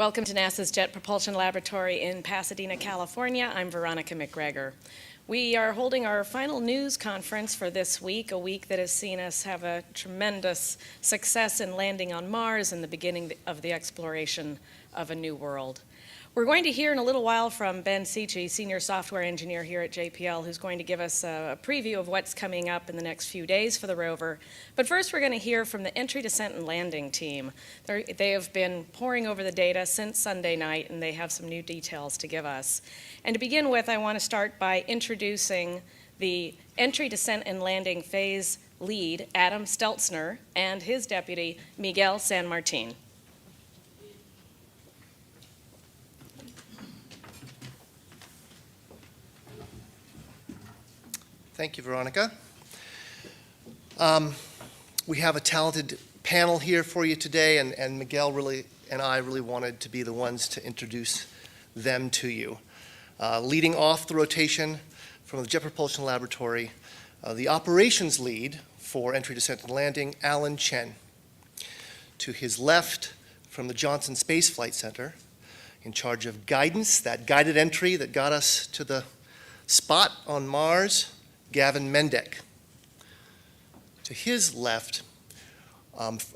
Welcome to NASA's Jet Propulsion Laboratory in Pasadena, California. I'm Veronica McGregor. We are holding our final news conference for this week, a week that has seen us have a tremendous success in landing on Mars and the beginning of the exploration of a new world. We're going to hear in a little while from Ben Sicci, Senior Software Engineer here at JPL, who's going to give us a preview of what's coming up in the next few days for the rover. But first, we're going to hear from the Entry, Descent, and Landing team. They have been poring over the data since Sunday night, and they have some new details to give us. And to begin with, I want to start by introducing the Entry, Descent, and Landing phase lead, Adam Steltzner, and his deputy, Miguel San Martin. Thank you, Veronica. We have a talented panel here for you today, and Miguel and I really wanted to be the ones to introduce them to you. Leading off the rotation from the Jet Propulsion Laboratory, the operations lead for Entry, Descent, and Landing, Alan Chen. To his left, from the Johnson Space Flight Center, in charge of guidance, that guided entry that got us to the spot on Mars, Gavin Mendek. To his left,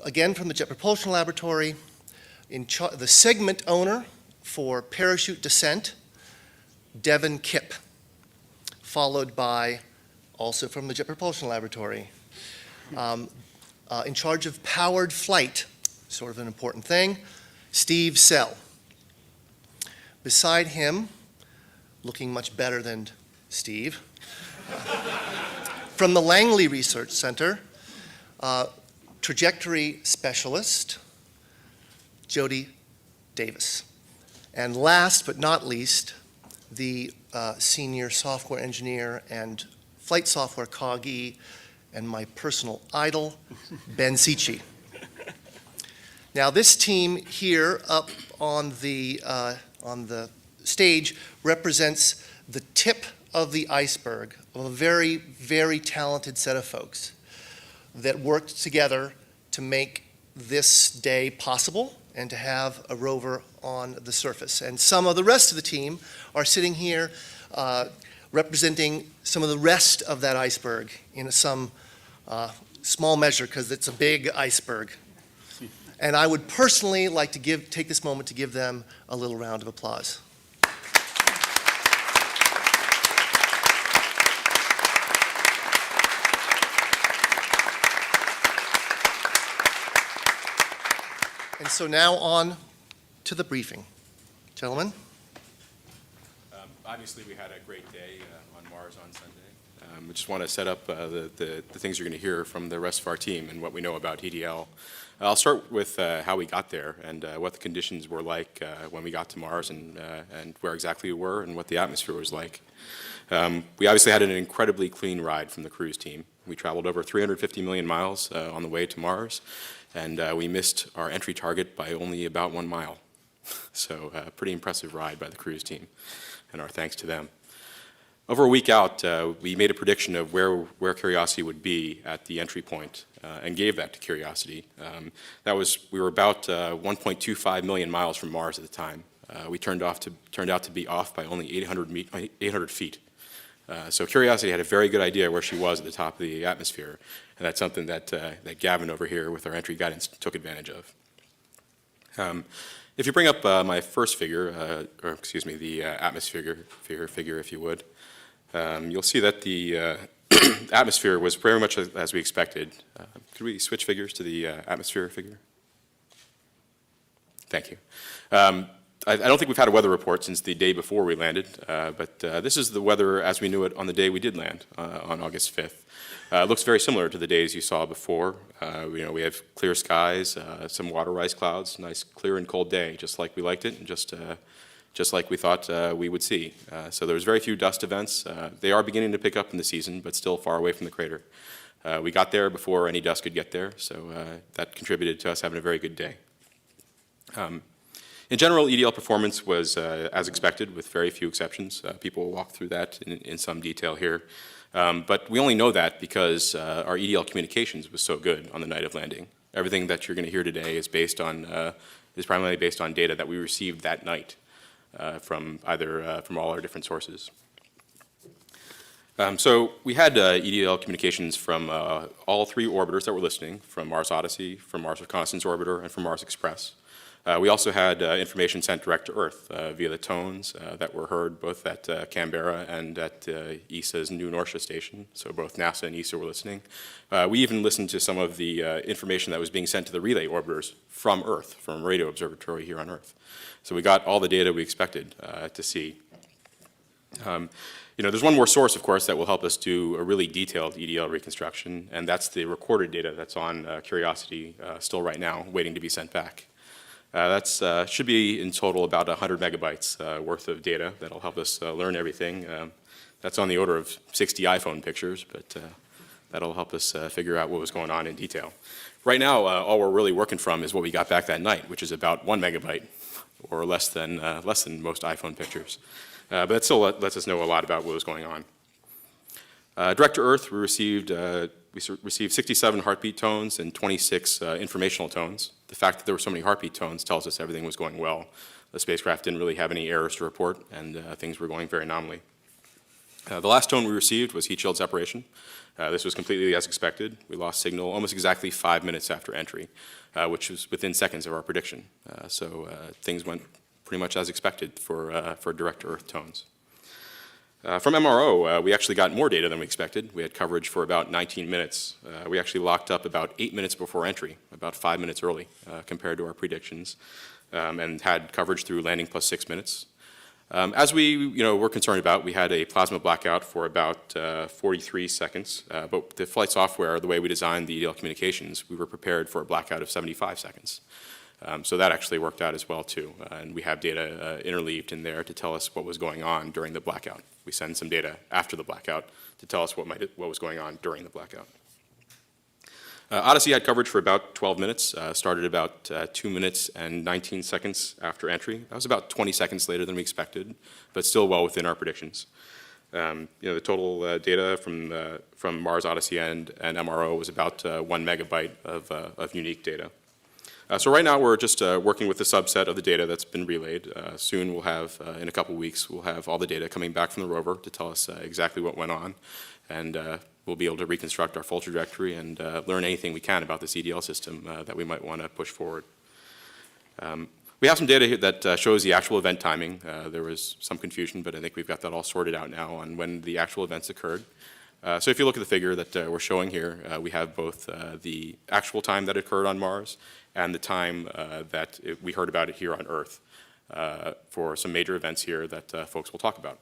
again from the Jet Propulsion Laboratory, the segment owner for parachute descent, Devin Kipp, followed by, also from the Jet Propulsion Laboratory, in charge of powered flight, sort of an important thing, Steve Sell. Beside him, looking much better than Steve, from the Langley Research Center, trajectory specialist, Jody Davis. And last but not least, the senior software engineer and flight software cog-e and my personal idol, Ben Sicci. Now this team here up on the stage represents the tip of the iceberg of a very, very talented set of folks that worked together to make this day possible and to have a rover on the surface. And some of the rest of the team are sitting here representing some of the rest of that iceberg in some small measure, because it's a big iceberg. And I would personally like to take this moment to give them a little round of applause. And so now on to the briefing. Gentlemen? Obviously, we had a great day on Mars on Sunday. We just want to set up the things you're going to hear from the rest of our team and what we know about EDL. I'll start with how we got there and what the conditions were like when we got to Mars and where exactly we were and what the atmosphere was like. We obviously had an incredibly clean ride from the cruise team. We traveled over 350 million miles on the way to Mars, and we missed our entry target by only about 1 mile. So a pretty impressive ride by the cruise team, and our thanks to them. Over a week out, we made a prediction of where Curiosity would be at the entry point and gave that to Curiosity. We were about 1.25 million miles from Mars at the time. We turned out to be off by only 800 feet. So Curiosity had a very good idea where she was at the top of the atmosphere, and that's something that Gavin over here with our entry guidance took advantage of. If you bring up my first figure, or excuse me, the atmosphere figure, if you would, you'll see that the atmosphere was very much as we expected. Could we switch figures to the atmosphere figure? Thank you. I don't think we've had a weather report since the day before we landed, but this is the weather as we knew it on the day we did land on August 5th. It looks very similar to the days you saw before. We have clear skies, some water ice clouds, nice clear and cold day, just like we liked it, and just like we thought we would see. So there's very few dust events. They are beginning to pick up in the season, but still far away from the crater. We got there before any dust could get there, so that contributed to us having a very good day. In general, EDL performance was as expected, with very few exceptions. People will walk through that in some detail here. But we only know that because our EDL communications was so good on the night of landing. Everything that you're going to hear today is based on is primarily based on data that we received that night from all our different sources. So we had EDL communications from all three orbiters that were listening, from Mars Odyssey, from Mars Reconnaissance Orbiter, and from Mars Express. We also had information sent direct to Earth via the tones that were heard both at Canberra and at ESA's New Norcia station, so both NASA and ESA were listening. We even listened to some of the information that was being sent to the relay orbiters from Earth, from Radio Observatory here on Earth. So we got all the data we expected to see. There's one more source, of course, that will help us do a really detailed EDL reconstruction, and that's the recorded data that's on Curiosity still right now, waiting to be sent back. That should be in total about 100 megabytes worth of data that'll help us learn everything. That's on the order of 60 iPhone pictures, but that'll help us figure out what was going on in detail. Right now, all we're really working from is what we got back that night, which is about 1 megabyte, or less than most iPhone pictures. But that still lets us know a lot about what was going on. Direct to Earth, we received 67 heartbeat tones and 26 informational tones. The fact that there were so many heartbeat tones tells us everything was going well. The spacecraft didn't really have any errors to report, and things were going very nominally. The last tone we received was heat shield separation. This was completely as expected. We lost signal almost exactly 5 minutes after entry, which was within seconds of our prediction. So things went pretty much as expected for direct to Earth tones. From MRO, we actually got more data than we expected. We had coverage for about 19 minutes. We actually locked up about 8 minutes before entry, about 5 minutes early compared to our predictions, and had coverage through landing plus 6 minutes. As we were concerned about, we had a plasma blackout for about 43 seconds, but the flight software, the way we designed the EDL communications, we were prepared for a blackout of 75 seconds. So that actually worked out as well too, and we have data interleaved in there to tell us what was going on during the blackout. We send some data after the blackout to tell us what was going on during the blackout. Odyssey had coverage for about 12 minutes, started about 2 minutes and 19 seconds after entry. That was about 20 seconds later than we expected, but still well within our predictions. The total data from Mars Odyssey and MRO was about 1 megabyte of unique data. So right now we're just working with a subset of the data that's been relayed. Soon we'll have, in a couple weeks, we'll have all the data coming back from the rover to tell us exactly what went on. And we'll be able to reconstruct our full trajectory and learn anything we can about this EDL system that we might want to push forward. We have some data here that shows the actual event timing. There was some confusion, but I think we've got that all sorted out now on when the actual events occurred. So if you look at the figure that we're showing here, we have both the actual time that occurred on Mars and the time that we heard about it here on Earth for some major events here that folks will talk about.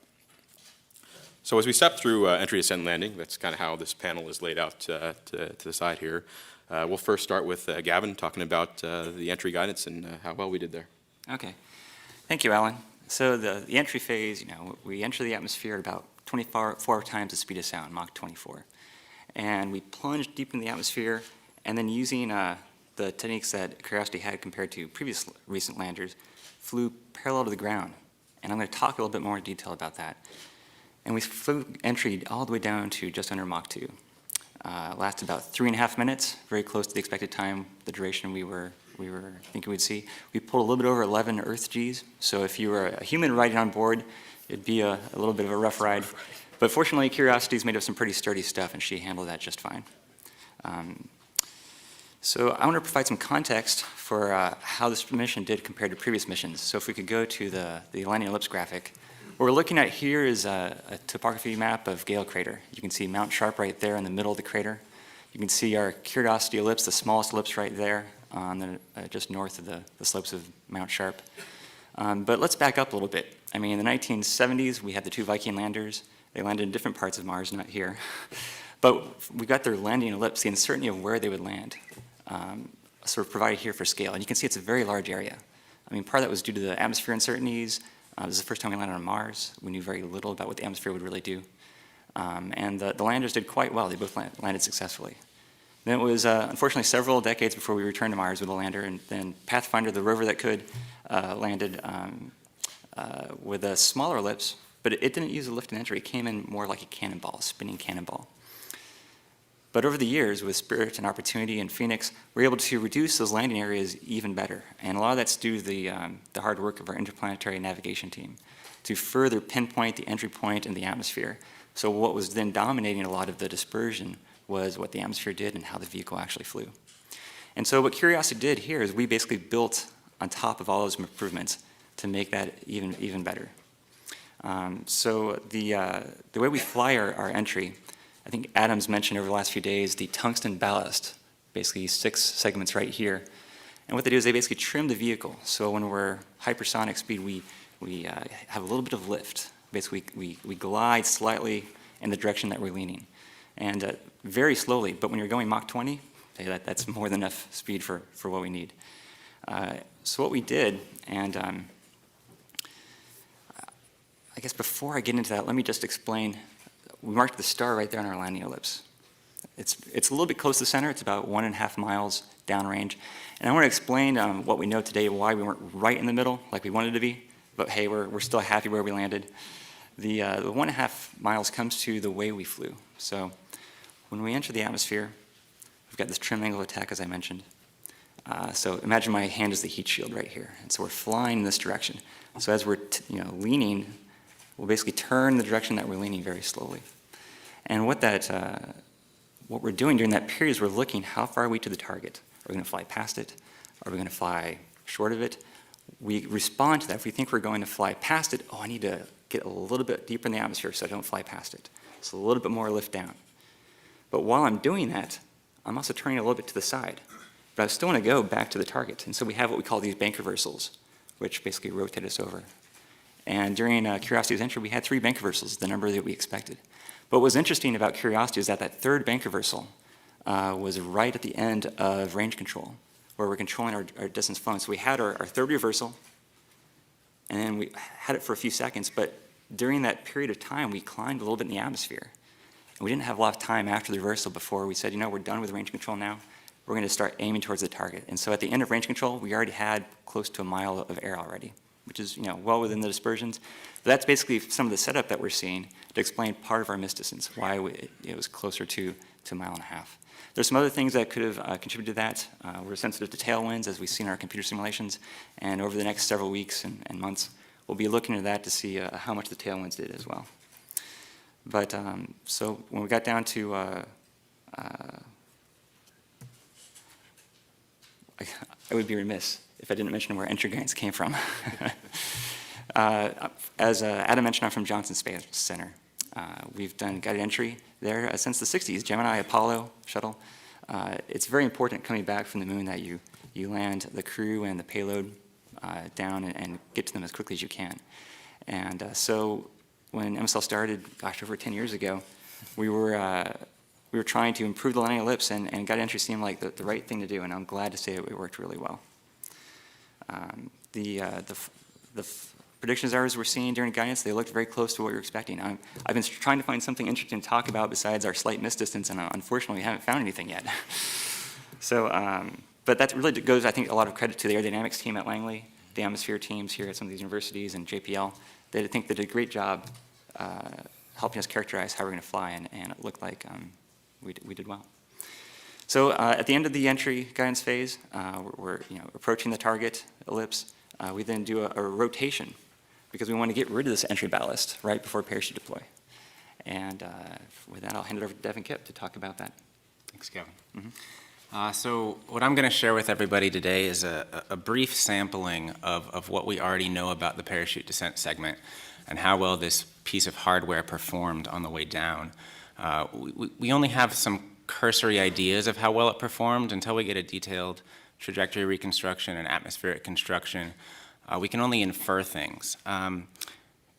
So as we step through entry, descent, and landing, that's kind of how this panel is laid out to the side here. We'll first start with Gavin talking about the entry guidance and how well we did there. Okay. Thank you, Alan. So the entry phase, we enter the atmosphere at about 24 times the speed of sound, Mach 24. And we plunged deep in the atmosphere, and then using the techniques that Curiosity had compared to previous recent landers, flew parallel to the ground. And I'm going to talk a little bit more in detail about that. And we flew entry all the way down to just under Mach 2. Lasted about 3.5 minutes, very close to the expected time, the duration we were thinking we'd see. We pulled a little bit over 11 Earth Gs, so if you were a human riding on board, it'd be a little bit of a rough ride. But fortunately, Curiosity's made of some pretty sturdy stuff, and she handled that just fine. So I want to provide some context for how this mission did compared to previous missions. So if we could go to the landing ellipse graphic. What we're looking at here is a topography map of Gale Crater. You can see Mount Sharp right there in the middle of the crater. You can see our Curiosity ellipse, the smallest ellipse right there, on just north of the slopes of Mount Sharp. But let's back up a little bit. I mean, in the 1970s, we had the 2 Viking landers. They landed in different parts of Mars, not here. But we got their landing ellipse, the uncertainty of where they would land, sort of provided here for scale. And you can see it's a very large area. I mean, part of that was due to the atmosphere uncertainties. This is the first time we landed on Mars. We knew very little about what the atmosphere would really do. And the landers did quite well. They both landed successfully. Then it was, unfortunately, several decades before we returned to Mars with a lander, and then Pathfinder, the rover that could, landed with a smaller ellipse, but it didn't use a lift and entry. It came in more like a cannonball, a spinning cannonball. But over the years, with Spirit and Opportunity and Phoenix, we're able to reduce those landing areas even better. And a lot of that's due to the hard work of our interplanetary navigation team to further pinpoint the entry point in the atmosphere. So what was then dominating a lot of the dispersion was what the atmosphere did and how the vehicle actually flew. And so what Curiosity did here is we basically built on top of all those improvements to make that even better. So the way we fly our entry, I think Adam's mentioned over the last few days the tungsten ballast, basically 6 segments right here. And what they do is they basically trim the vehicle. So when we're hypersonic speed, we have a little bit of lift. Basically, we glide slightly in the direction that we're leaning, and very slowly. But when you're going Mach 20, that's more than enough speed for what we need. So what we did, and I guess before I get into that, let me just explain. We marked the star right there on our landing ellipse. It's a little bit close to the center. It's about 1.5 miles downrange. And I want to explain what we know today, why we weren't right in the middle like we wanted to be. But hey, we're still happy where we landed. The 1.5 miles comes to the way we flew. So when we enter the atmosphere, we've got this trim angle of attack, as I mentioned. So imagine my hand is the heat shield right here. And so we're flying in this direction. So as we're leaning, we'll basically turn the direction that we're leaning very slowly. And what we're doing during that period is we're looking how far are we to the target. Are we going to fly past it? Are we going to fly short of it? We respond to that. If we think we're going to fly past it, I need to get a little bit deeper in the atmosphere so I don't fly past it. So a little bit more lift down. But while I'm doing that, I'm also turning a little bit to the side. But I still want to go back to the target. And so we have what we call these bank reversals, which basically rotate us over. And during Curiosity's entry, we had 3 bank reversals, the number that we expected. But what was interesting about Curiosity is that third bank reversal was right at the end of range control, where we're controlling our distance flown. So we had our third reversal, and then we had it for a few seconds, but during that period of time, we climbed a little bit in the atmosphere. And we didn't have a lot of time after the reversal before we said, we're done with range control now. We're going to start aiming towards the target. And so at the end of range control, we already had close to a mile of air already, which is well within the dispersions. But that's basically some of the setup that we're seeing to explain part of our miss distance, why it was closer to a mile and a half. There's some other things that could have contributed to that. We're sensitive to tailwinds, as we've seen in our computer simulations, and over the next several weeks and months, we'll be looking at that to see how much the tailwinds did as well. But so when we got down to I would be remiss if I didn't mention where entry guidance came from. As Adam mentioned, I'm from Johnson Space Center. We've done guided entry there since the 60s, Gemini, Apollo shuttle. It's very important coming back from the moon that you land the crew and the payload down and get to them as quickly as you can. And so when MSL started, over 10 years ago, we were trying to improve the landing ellipse, and guided entry seemed like the right thing to do, and I'm glad to say it worked really well. The predictions errors we're seeing during guidance, they looked very close to what we were expecting. I've been trying to find something interesting to talk about besides our slight miss distance, and unfortunately we haven't found anything yet. So, but that really goes, I think, a lot of credit to the aerodynamics team at Langley, the atmosphere teams here at some of these universities, and JPL. They did a great job helping us characterize how we're going to fly, and it looked like we did well. So at the end of the entry guidance phase, we're approaching the target ellipse. We then do a rotation because we want to get rid of this entry ballast right before parachute deploy. And with that, I'll hand it over to Devin Kipp to talk about that. Thanks, Kevin. So what I'm going to share with everybody today is a brief sampling of what we already know about the parachute descent segment and how well this piece of hardware performed on the way down. We only have some cursory ideas of how well it performed until we get a detailed trajectory reconstruction and atmospheric construction. We can only infer things.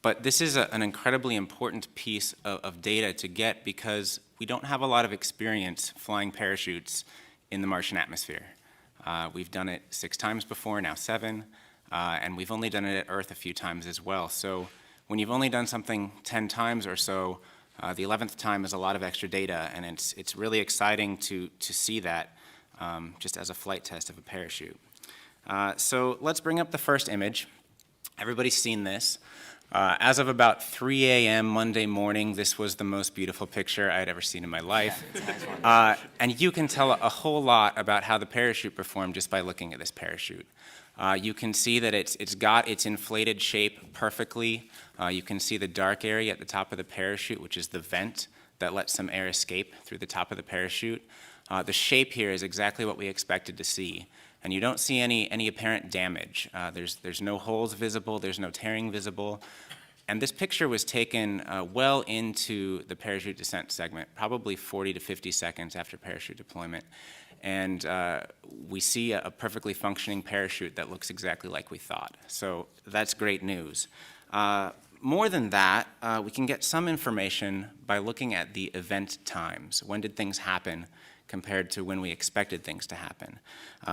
But this is an incredibly important piece of data to get because we don't have a lot of experience flying parachutes in the Martian atmosphere. We've done it 6 times before, now 7, and we've only done it at Earth a few times as well. So when you've only done something 10 times or so, the 11th time is a lot of extra data, and it's really exciting to see that just as a flight test of a parachute. So let's bring up the first image. Everybody's seen this. As of about 3 a.m. Monday morning, this was the most beautiful picture I had ever seen in my life. And you can tell a whole lot about how the parachute performed just by looking at this parachute. You can see that it's got its inflated shape perfectly. You can see the dark area at the top of the parachute, which is the vent that lets some air escape through the top of the parachute. The shape here is exactly what we expected to see. And you don't see any apparent damage. There's no holes visible, there's no tearing visible. And this picture was taken well into the parachute descent segment, probably 40 to 50 seconds after parachute deployment. And we see a perfectly functioning parachute that looks exactly like we thought. So that's great news. More than that, we can get some information by looking at the event times. When did things happen compared to when we expected things to happen?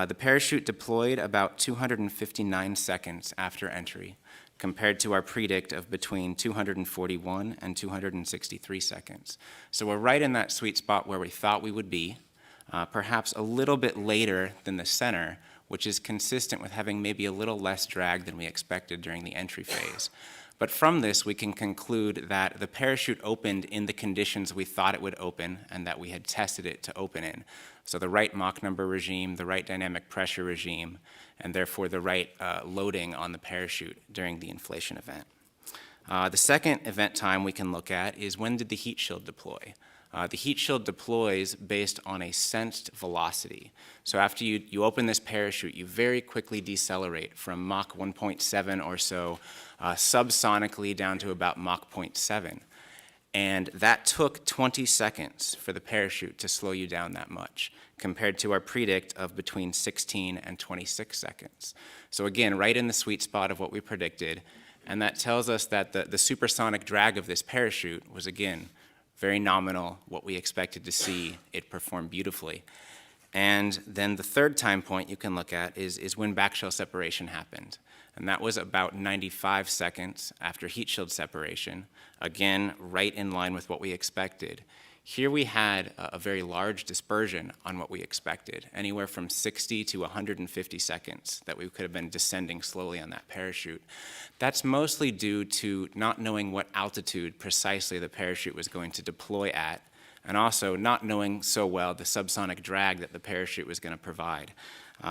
The parachute deployed about 259 seconds after entry, compared to our predict of between 241 and 263 seconds. So we're right in that sweet spot where we thought we would be, perhaps a little bit later than the center, which is consistent with having maybe a little less drag than we expected during the entry phase. But from this, we can conclude that the parachute opened in the conditions we thought it would open and that we had tested it to open in. So the right Mach number regime, the right dynamic pressure regime, and therefore the right loading on the parachute during the inflation event. The second event time we can look at is when did the heat shield deploy? The heat shield deploys based on a sensed velocity. So after you open this parachute, you very quickly decelerate from Mach 1.7 or so subsonically down to about Mach 0.7. And that took 20 seconds for the parachute to slow you down that much, compared to our predict of between 16 and 26 seconds. So again, right in the sweet spot of what we predicted, and that tells us that the supersonic drag of this parachute was, again, very nominal, what we expected to see. It performed beautifully. And then the third time point you can look at is when backshell separation happened. And that was about 95 seconds after heat shield separation, again, right in line with what we expected. Here we had a very large dispersion on what we expected, anywhere from 60 to 150 seconds that we could have been descending slowly on that parachute. That's mostly due to not knowing what altitude precisely the parachute was going to deploy at, and also not knowing so well the subsonic drag that the parachute was going to provide.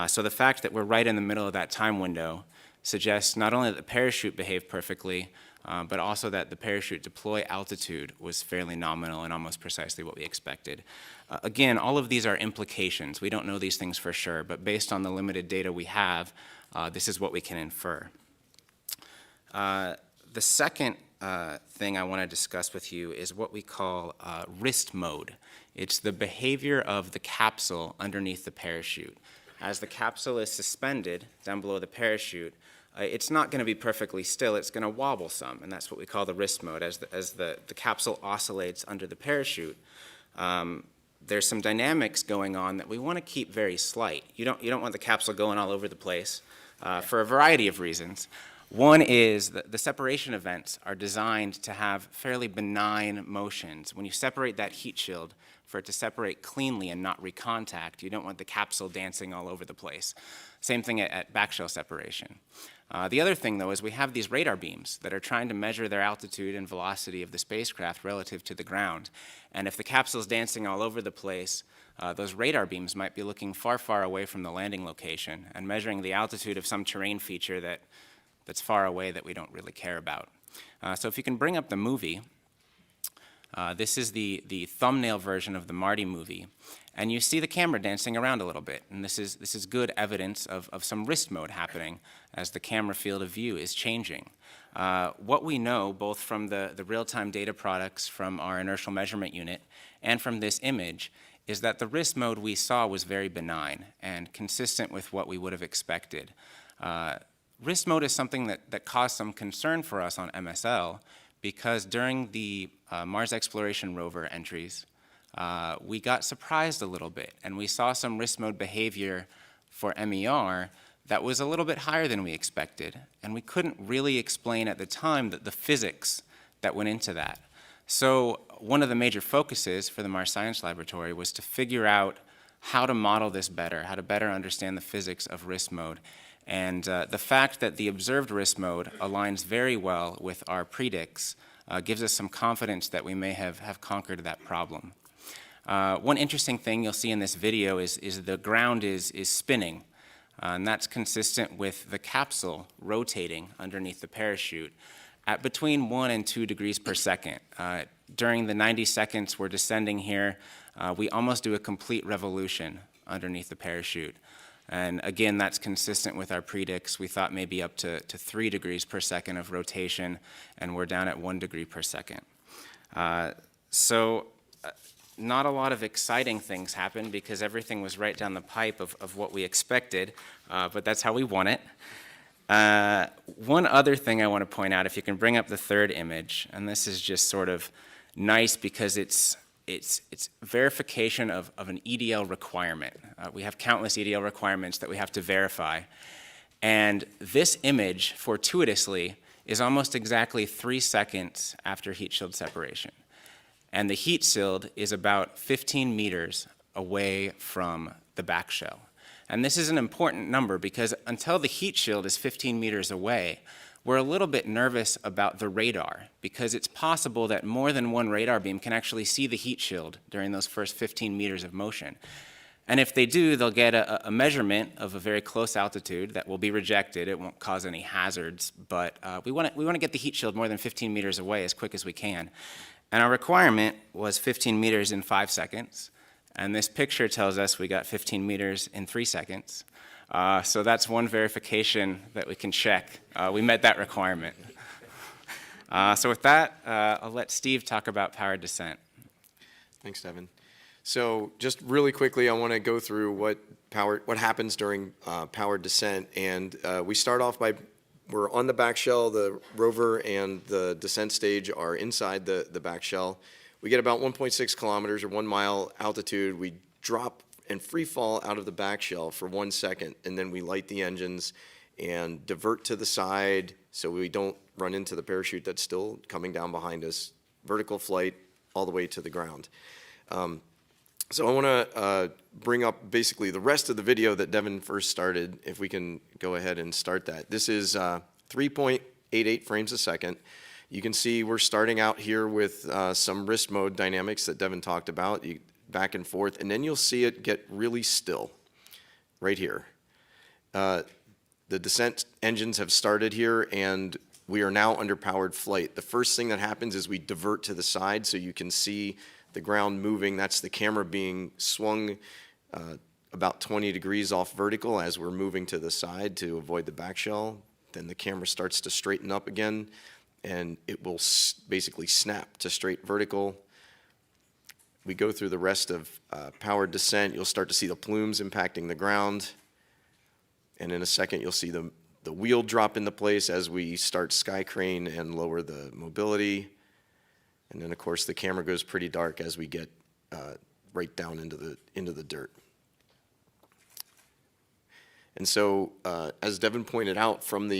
So the fact that we're right in the middle of that time window suggests not only that the parachute behaved perfectly, but also that the parachute deploy altitude was fairly nominal and almost precisely what we expected. Again, all of these are implications. We don't know these things for sure, but based on the limited data we have, this is what we can infer. The second thing I want to discuss with you is what we call wrist mode. It's the behavior of the capsule underneath the parachute. As the capsule is suspended down below the parachute, it's not going to be perfectly still, it's going to wobble some, and that's what we call the wrist mode. As the capsule oscillates under the parachute, there's some dynamics going on that we want to keep very slight. You don't want the capsule going all over the place for a variety of reasons. One is that the separation events are designed to have fairly benign motions. When you separate that heat shield, for it to separate cleanly and not recontact, you don't want the capsule dancing all over the place. Same thing at backshell separation. The other thing, though, is we have these radar beams that are trying to measure their altitude and velocity of the spacecraft relative to the ground. And if the capsule is dancing all over the place, those radar beams might be looking far, far away from the landing location and measuring the altitude of some terrain feature that's far away that we don't really care about. So if you can bring up the movie, this is the thumbnail version of the Marty movie. And you see the camera dancing around a little bit. And this is good evidence of some wrist mode happening as the camera field of view is changing. What we know, both from the real-time data products from our inertial measurement unit and from this image, is that the wrist mode we saw was very benign and consistent with what we would have expected. Wrist mode is something that caused some concern for us on MSL because during the Mars exploration rover entries, we got surprised a little bit, and we saw some wrist mode behavior for MER that was a little bit higher than we expected, and we couldn't really explain at the time the physics that went into that. So one of the major focuses for the Mars Science Laboratory was to figure out how to model this better, how to better understand the physics of wrist mode. And the fact that the observed risk mode aligns very well with our predicts gives us some confidence that we may have conquered that problem. One interesting thing you'll see in this video is the ground is spinning, and that's consistent with the capsule rotating underneath the parachute at between 1 and 2 degrees per second. During the 90 seconds we're descending here, we almost do a complete revolution underneath the parachute. And again, that's consistent with our predicts. We thought maybe up to 3 degrees per second of rotation, and we're down at 1 degree per second. Not a lot of exciting things happened because everything was right down the pipe of what we expected, but that's how we won it. One other thing I want to point out, if you can bring up the third image, and this is just sort of nice because it's verification of an EDL requirement. We have countless EDL requirements that we have to verify, and this image, fortuitously, is almost exactly 3 seconds after heat shield separation. And the heat shield is about 15 meters away from the back shell. And this is an important number because until the heat shield is 15 meters away, we're a little bit nervous about the radar because it's possible that more than one radar beam can actually see the heat shield during those first 15 meters of motion. And if they do, they'll get a measurement of a very close altitude that will be rejected. It won't cause any hazards, but we want to get the heat shield more than 15 meters away as quick as we can. And our requirement was 15 meters in 5 seconds. And this picture tells us we got 15 meters in 3 seconds. So that's one verification that we can check. We met that requirement. So with that, I'll let Steve talk about powered descent. Thanks, Devin. So just really quickly, I want to go through what happens during powered descent. And we start off by, we're on the back shell, the rover and the descent stage are inside the back shell. We get about 1.6 kilometers or 1 mile altitude. We drop and free fall out of the back shell for 1 second, and then we light the engines and divert to the side so we don't run into the parachute that's still coming down behind us. Vertical flight all the way to the ground. So I want to bring up basically the rest of the video that Devin first started, if we can go ahead and start that. This is 3.88 frames a second. You can see we're starting out here with some wrist mode dynamics that Devin talked about, back and forth, and then you'll see it get really still right here. The descent engines have started here, and we are now under powered flight. The first thing that happens is we divert to the side so you can see the ground moving. That's the camera being swung about 20 degrees off vertical as we're moving to the side to avoid the back shell. Then the camera starts to straighten up again, and it will basically snap to straight vertical. We go through the rest of powered descent. You'll start to see the plumes impacting the ground. And in a second, you'll see the wheel drop into place as we start sky crane and lower the mobility. And then, of course, the camera goes pretty dark as we get right down into the dirt. And so, as Devin pointed out, from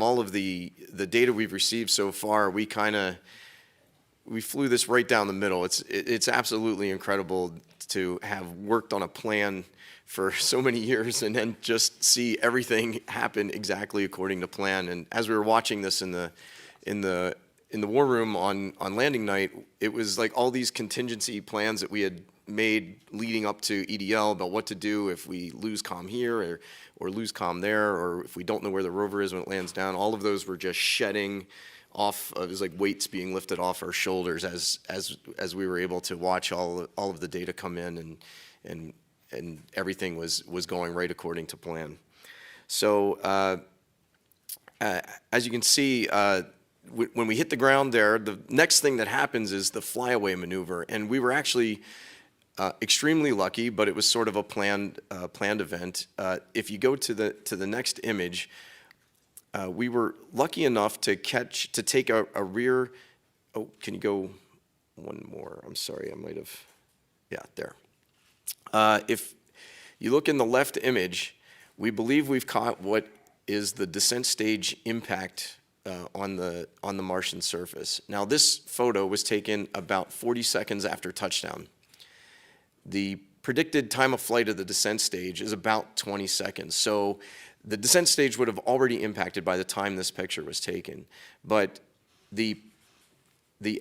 all of the data we've received so far, we flew this right down the middle. It's absolutely incredible to have worked on a plan for so many years and then just see everything happen exactly according to plan. And as we were watching this in the war room on landing night, it was like all these contingency plans that we had made leading up to EDL about what to do if we lose comm here or lose comm there, or if we don't know where the rover is when it lands down. All of those were just shedding off. It was like weights being lifted off our shoulders as we were able to watch all of the data come in, and everything was going right according to plan. So as you can see, when we hit the ground there, the next thing that happens is the flyaway maneuver, and we were actually extremely lucky, but it was sort of a planned event. If you go to the next image, we were lucky enough to take a rear. Oh, can you go one more? I'm sorry, I might have. Yeah, there. If you look in the left image, we believe we've caught what is the descent stage impact on the Martian surface. Now, this photo was taken about 40 seconds after touchdown. The predicted time of flight of the descent stage is about 20 seconds. So the descent stage would have already impacted by the time this picture was taken. But the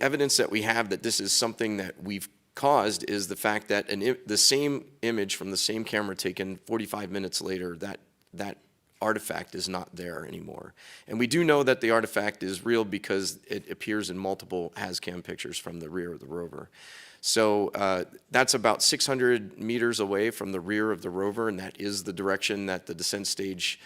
evidence that we have that this is something that we've caused is the fact that the same image from the same camera taken 45 minutes later, that artifact is not there anymore. And we do know that the artifact is real because it appears in multiple HazCam pictures from the rear of the rover. So that's about 600 meters away from the rear of the rover, and that is the direction that the descent stage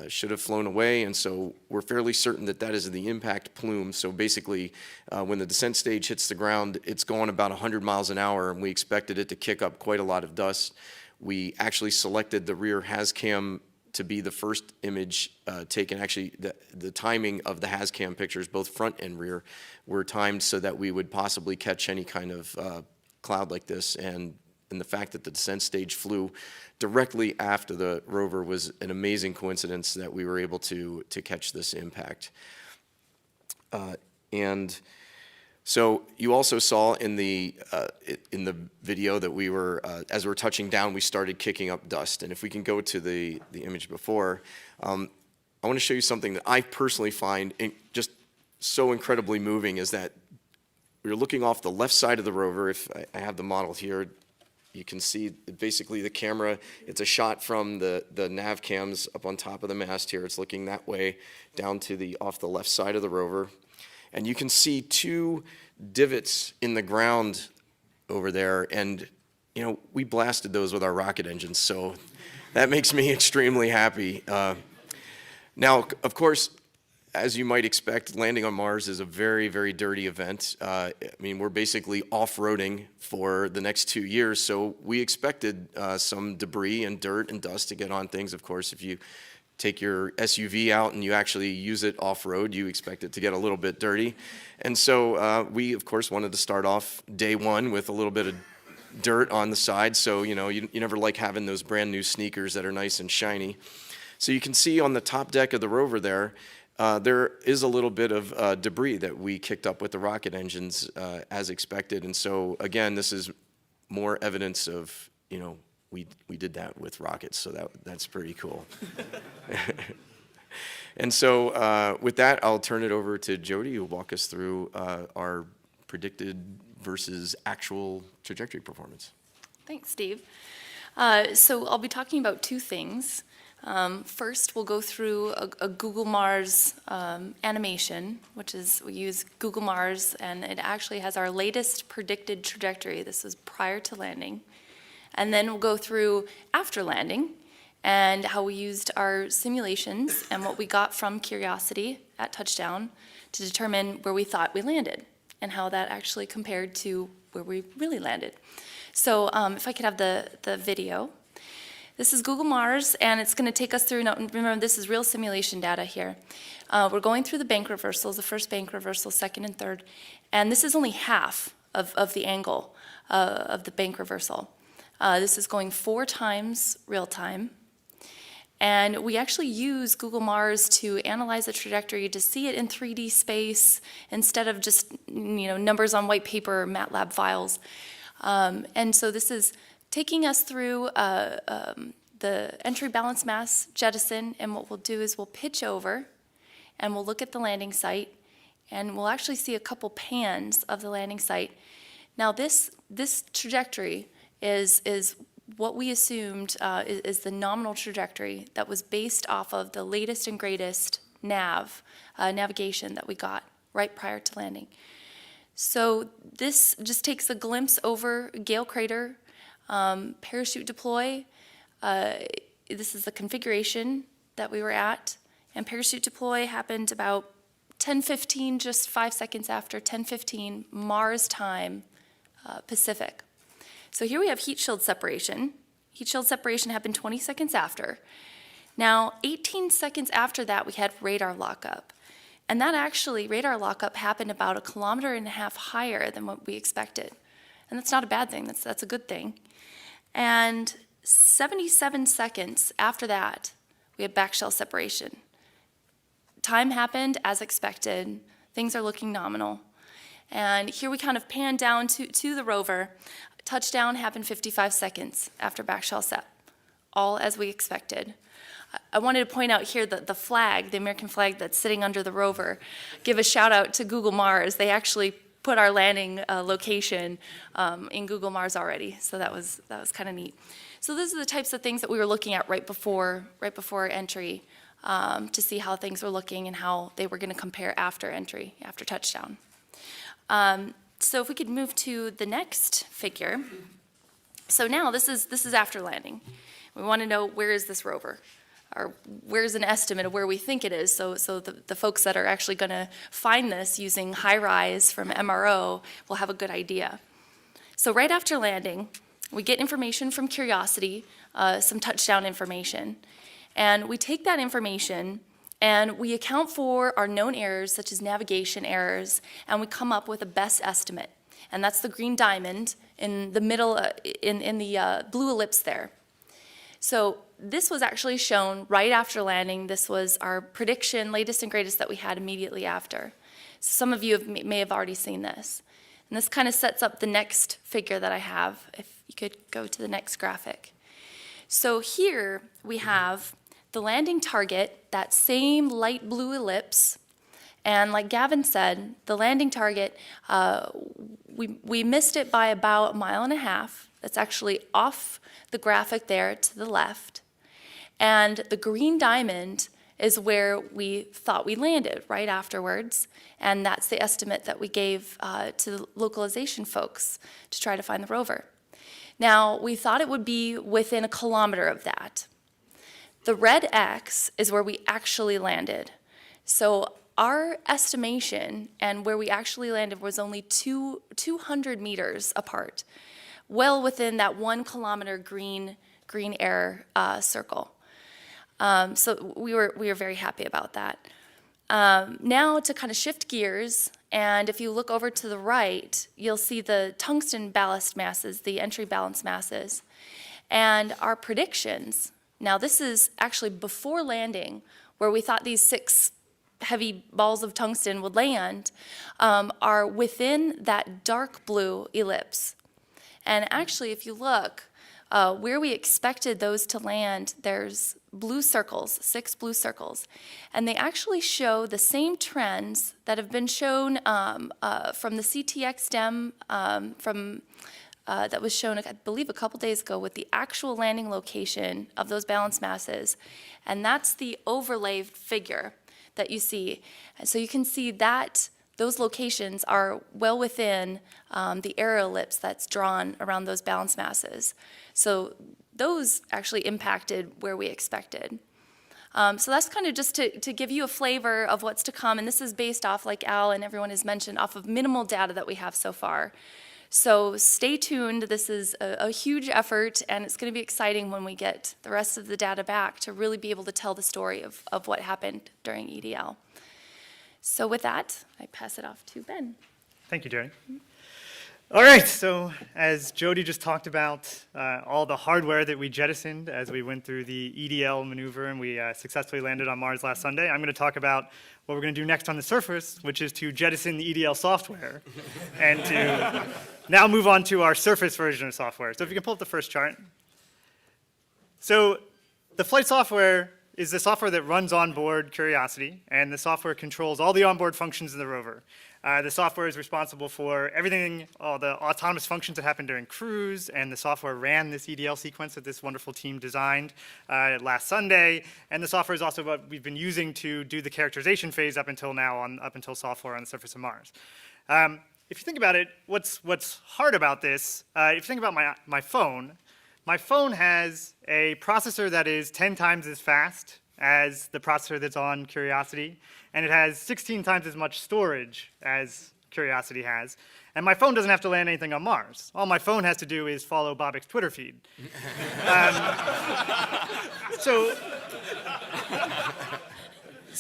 should have flown away. And so we're fairly certain that that is the impact plume. So basically, when the descent stage hits the ground, it's going about 100 miles an hour, and we expected it to kick up quite a lot of dust. We actually selected the rear HazCam to be the first image taken. Actually, the timing of the HazCam pictures, both front and rear, were timed so that we would possibly catch any kind of cloud like this. And the fact that the descent stage flew directly after the rover was an amazing coincidence that we were able to catch this impact. And so you also saw in the video that we were, as we were touching down, we started kicking up dust. And if we can go to the image before, I want to show you something that I personally find just so incredibly moving, is that we were looking off the left side of the rover. If I have the model here, you can see basically the camera. It's a shot from the nav cams up on top of the mast here. It's looking that way down to off the left side of the rover. And you can see two divots in the ground over there. And, you know, we blasted those with our rocket engines, so that makes me extremely happy. Now, of course, as you might expect, landing on Mars is a very, very dirty event. I mean, we're basically off-roading for the next 2 years, so we expected some debris and dirt and dust to get on things. Of course, if you take your SUV out and you actually use it off-road, you expect it to get a little bit dirty. And so we, of course, wanted to start off day one with a little bit of dirt on the side. So, you know, you never like having those brand new sneakers that are nice and shiny. So you can see on the top deck of the rover there is a little bit of debris that we kicked up with the rocket engines as expected. And so, again, this is more evidence of, you know, we did that with rockets, so that's pretty cool. And so with that, I'll turn it over to Jody, who will walk us through our predicted versus actual trajectory performance. Thanks, Steve. So I'll be talking about two things. First, we'll go through a Google Mars animation, which is, we use Google Mars, and it actually has our latest predicted trajectory. This is prior to landing. And then we'll go through after landing and how we used our simulations and what we got from Curiosity at touchdown to determine where we thought we landed and how that actually compared to where we really landed. So if I could have the video. This is Google Mars, and it's going to take us through, now remember, this is real simulation data here. We're going through the bank reversals, the first bank reversal, second and third, and this is only half of the angle of the bank reversal. This is going 4 times real time. And we actually use Google Mars to analyze the trajectory to see it in 3D space instead of just, you know, numbers on white paper or MATLAB files. And so this is taking us through the entry balance mass jettison, and what we'll do is we'll pitch over and we'll look at the landing site, and we'll actually see a couple pans of the landing site. Now this trajectory is what we assumed is the nominal trajectory that was based off of the latest and greatest navigation that we got right prior to landing. So this just takes a glimpse over Gale Crater, parachute deploy. This is the configuration that we were at, and parachute deploy happened about 10:15, just 5 seconds after 10:15 Mars time, Pacific. So here we have heat shield separation. Heat shield separation happened 20 seconds after. Now, 18 seconds after that, we had radar lockup. And that actually, radar lockup happened about 1.5 kilometers higher than what we expected. And that's not a bad thing, that's a good thing. And 77 seconds after that, we had backshell separation. Time happened as expected. Things are looking nominal. And here we kind of pan down to the rover. Touchdown happened 55 seconds after backshell set, all as we expected. I wanted to point out here that the flag, the American flag that's sitting under the rover, give a shout out to Google Mars. They actually put our landing location in Google Mars already, so that was kind of neat. So those are the types of things that we were looking at right before entry to see how things were looking and how they were going to compare after entry, after touchdown. So if we could move to the next figure. So now this is after landing. We want to know, where is this rover? Or where's an estimate of where we think it is, so the folks that are actually going to find this using HiRISE from MRO will have a good idea. So right after landing, we get information from Curiosity, some touchdown information, and we take that information and we account for our known errors, such as navigation errors, and we come up with a best estimate, and that's the green diamond in the middle, in the blue ellipse there. So this was actually shown right after landing. This was our prediction, latest and greatest, that we had immediately after. Some of you may have already seen this. And this kind of sets up the next figure that I have, if you could go to the next graphic. So here we have the landing target, that same light blue ellipse. And like Gavin said, the landing target, we missed it by about 1.5 miles. That's actually off the graphic there to the left. And the green diamond is where we thought we landed right afterwards. And that's the estimate that we gave to the localization folks to try to find the rover. Now, we thought it would be within 1 kilometer of that. The red X is where we actually landed. So our estimation and where we actually landed was only 200 meters apart, well within that 1 kilometer green error circle. So we were very happy about that. Now to kind of shift gears, and if you look over to the right, you'll see the tungsten ballast masses, the entry balance masses, and our predictions. Now this is actually before landing, where we thought these 6 heavy balls of tungsten would land, are within that dark blue ellipse. And actually, if you look, where we expected those to land, there's blue circles, 6 blue circles. And they actually show the same trends that have been shown from the CTX DEM that was shown, I believe, a couple days ago with the actual landing location of those balance masses. And that's the overlay figure that you see. And so you can see that those locations are well within the error ellipse that's drawn around those balance masses. So those actually impacted where we expected. So that's kind of just to give you a flavor of what's to come. And this is based off, like Al and everyone has mentioned, off of minimal data that we have so far. So stay tuned. This is a huge effort, and it's going to be exciting when we get the rest of the data back to really be able to tell the story of what happened during EDL. So with that, I pass it off to Ben. Thank you, Jody. All right, so as Jody just talked about, all the hardware that we jettisoned as we went through the EDL maneuver and we successfully landed on Mars last Sunday, I'm going to talk about what we're going to do next on the surface, which is to jettison the EDL software and to now move on to our surface version of software. So if you can pull up the first chart. So the flight software is the software that runs on board Curiosity, and the software controls all the onboard functions of the rover. The software is responsible for everything, all the autonomous functions that happen during cruise, and the software ran this EDL sequence that this wonderful team designed last Sunday. And the software is also what we've been using to do the characterization phase up until now, up until software on the surface of Mars. If you think about it, what's hard about this, if you think about my phone has a processor that is 10 times as fast as the processor that's on Curiosity, and it has 16 times as much storage as Curiosity has. And my phone doesn't have to land anything on Mars. All my phone has to do is follow Bobik's Twitter feed. So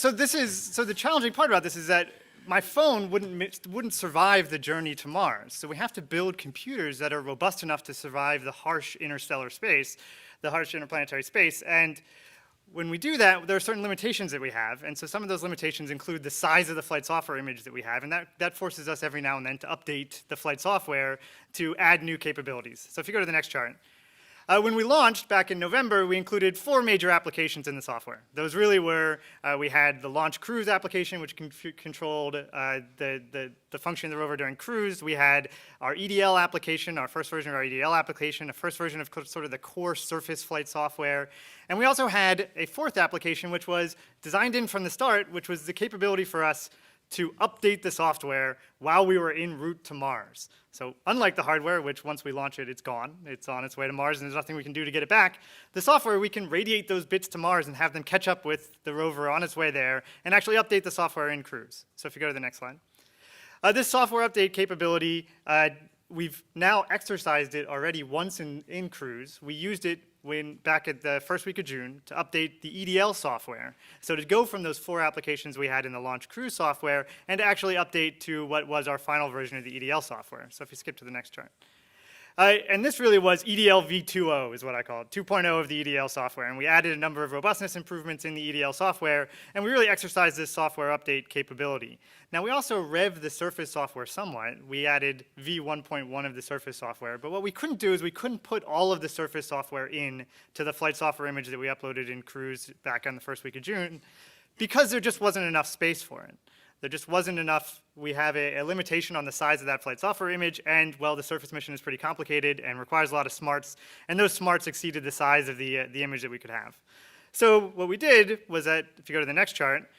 the challenging part about this is that my phone wouldn't survive the journey to Mars. So we have to build computers that are robust enough to survive the harsh interstellar space, the harsh interplanetary space. And when we do that, there are certain limitations that we have, and so some of those limitations include the size of the flight software image that we have, and that forces us every now and then to update the flight software to add new capabilities. So if you go to the next chart. When we launched back in November, we included 4 major applications in the software. Those really were, we had the launch cruise application, which controlled the function of the rover during cruise. We had our EDL application, our first version of our EDL application, a first version of sort of the core surface flight software. And we also had a 4th application, which was designed in from the start, which was the capability for us to update the software while we were en route to Mars. So unlike the hardware, which once we launch it, it's gone. It's on its way to Mars, and there's nothing we can do to get it back. The software, we can radiate those bits to Mars and have them catch up with the rover on its way there and actually update the software in cruise. So if you go to the next slide. This software update capability, we've now exercised it already once in cruise. We used it back at the first week of June to update the EDL software. So to go from those 4 applications we had in the launch cruise software and to actually update to what was our final version of the EDL software. So if you skip to the next chart. And this really was EDL v2.0 is what I call it, 2.0 of the EDL software. And we added a number of robustness improvements in the EDL software, and we really exercised this software update capability. Now, we also revved the Surface software somewhat. We added v1.1 of the Surface software, but what we couldn't do is we couldn't put all of the Surface software in to the flight software image that we uploaded in Cruise back on the first week of June because there just wasn't enough space for it. There just wasn't enough. We have a limitation on the size of that flight software image, and, well, the Surface mission is pretty complicated and requires a lot of smarts, and those smarts exceeded the size of the image that we could have. So what we did was that, if you go to the next chart,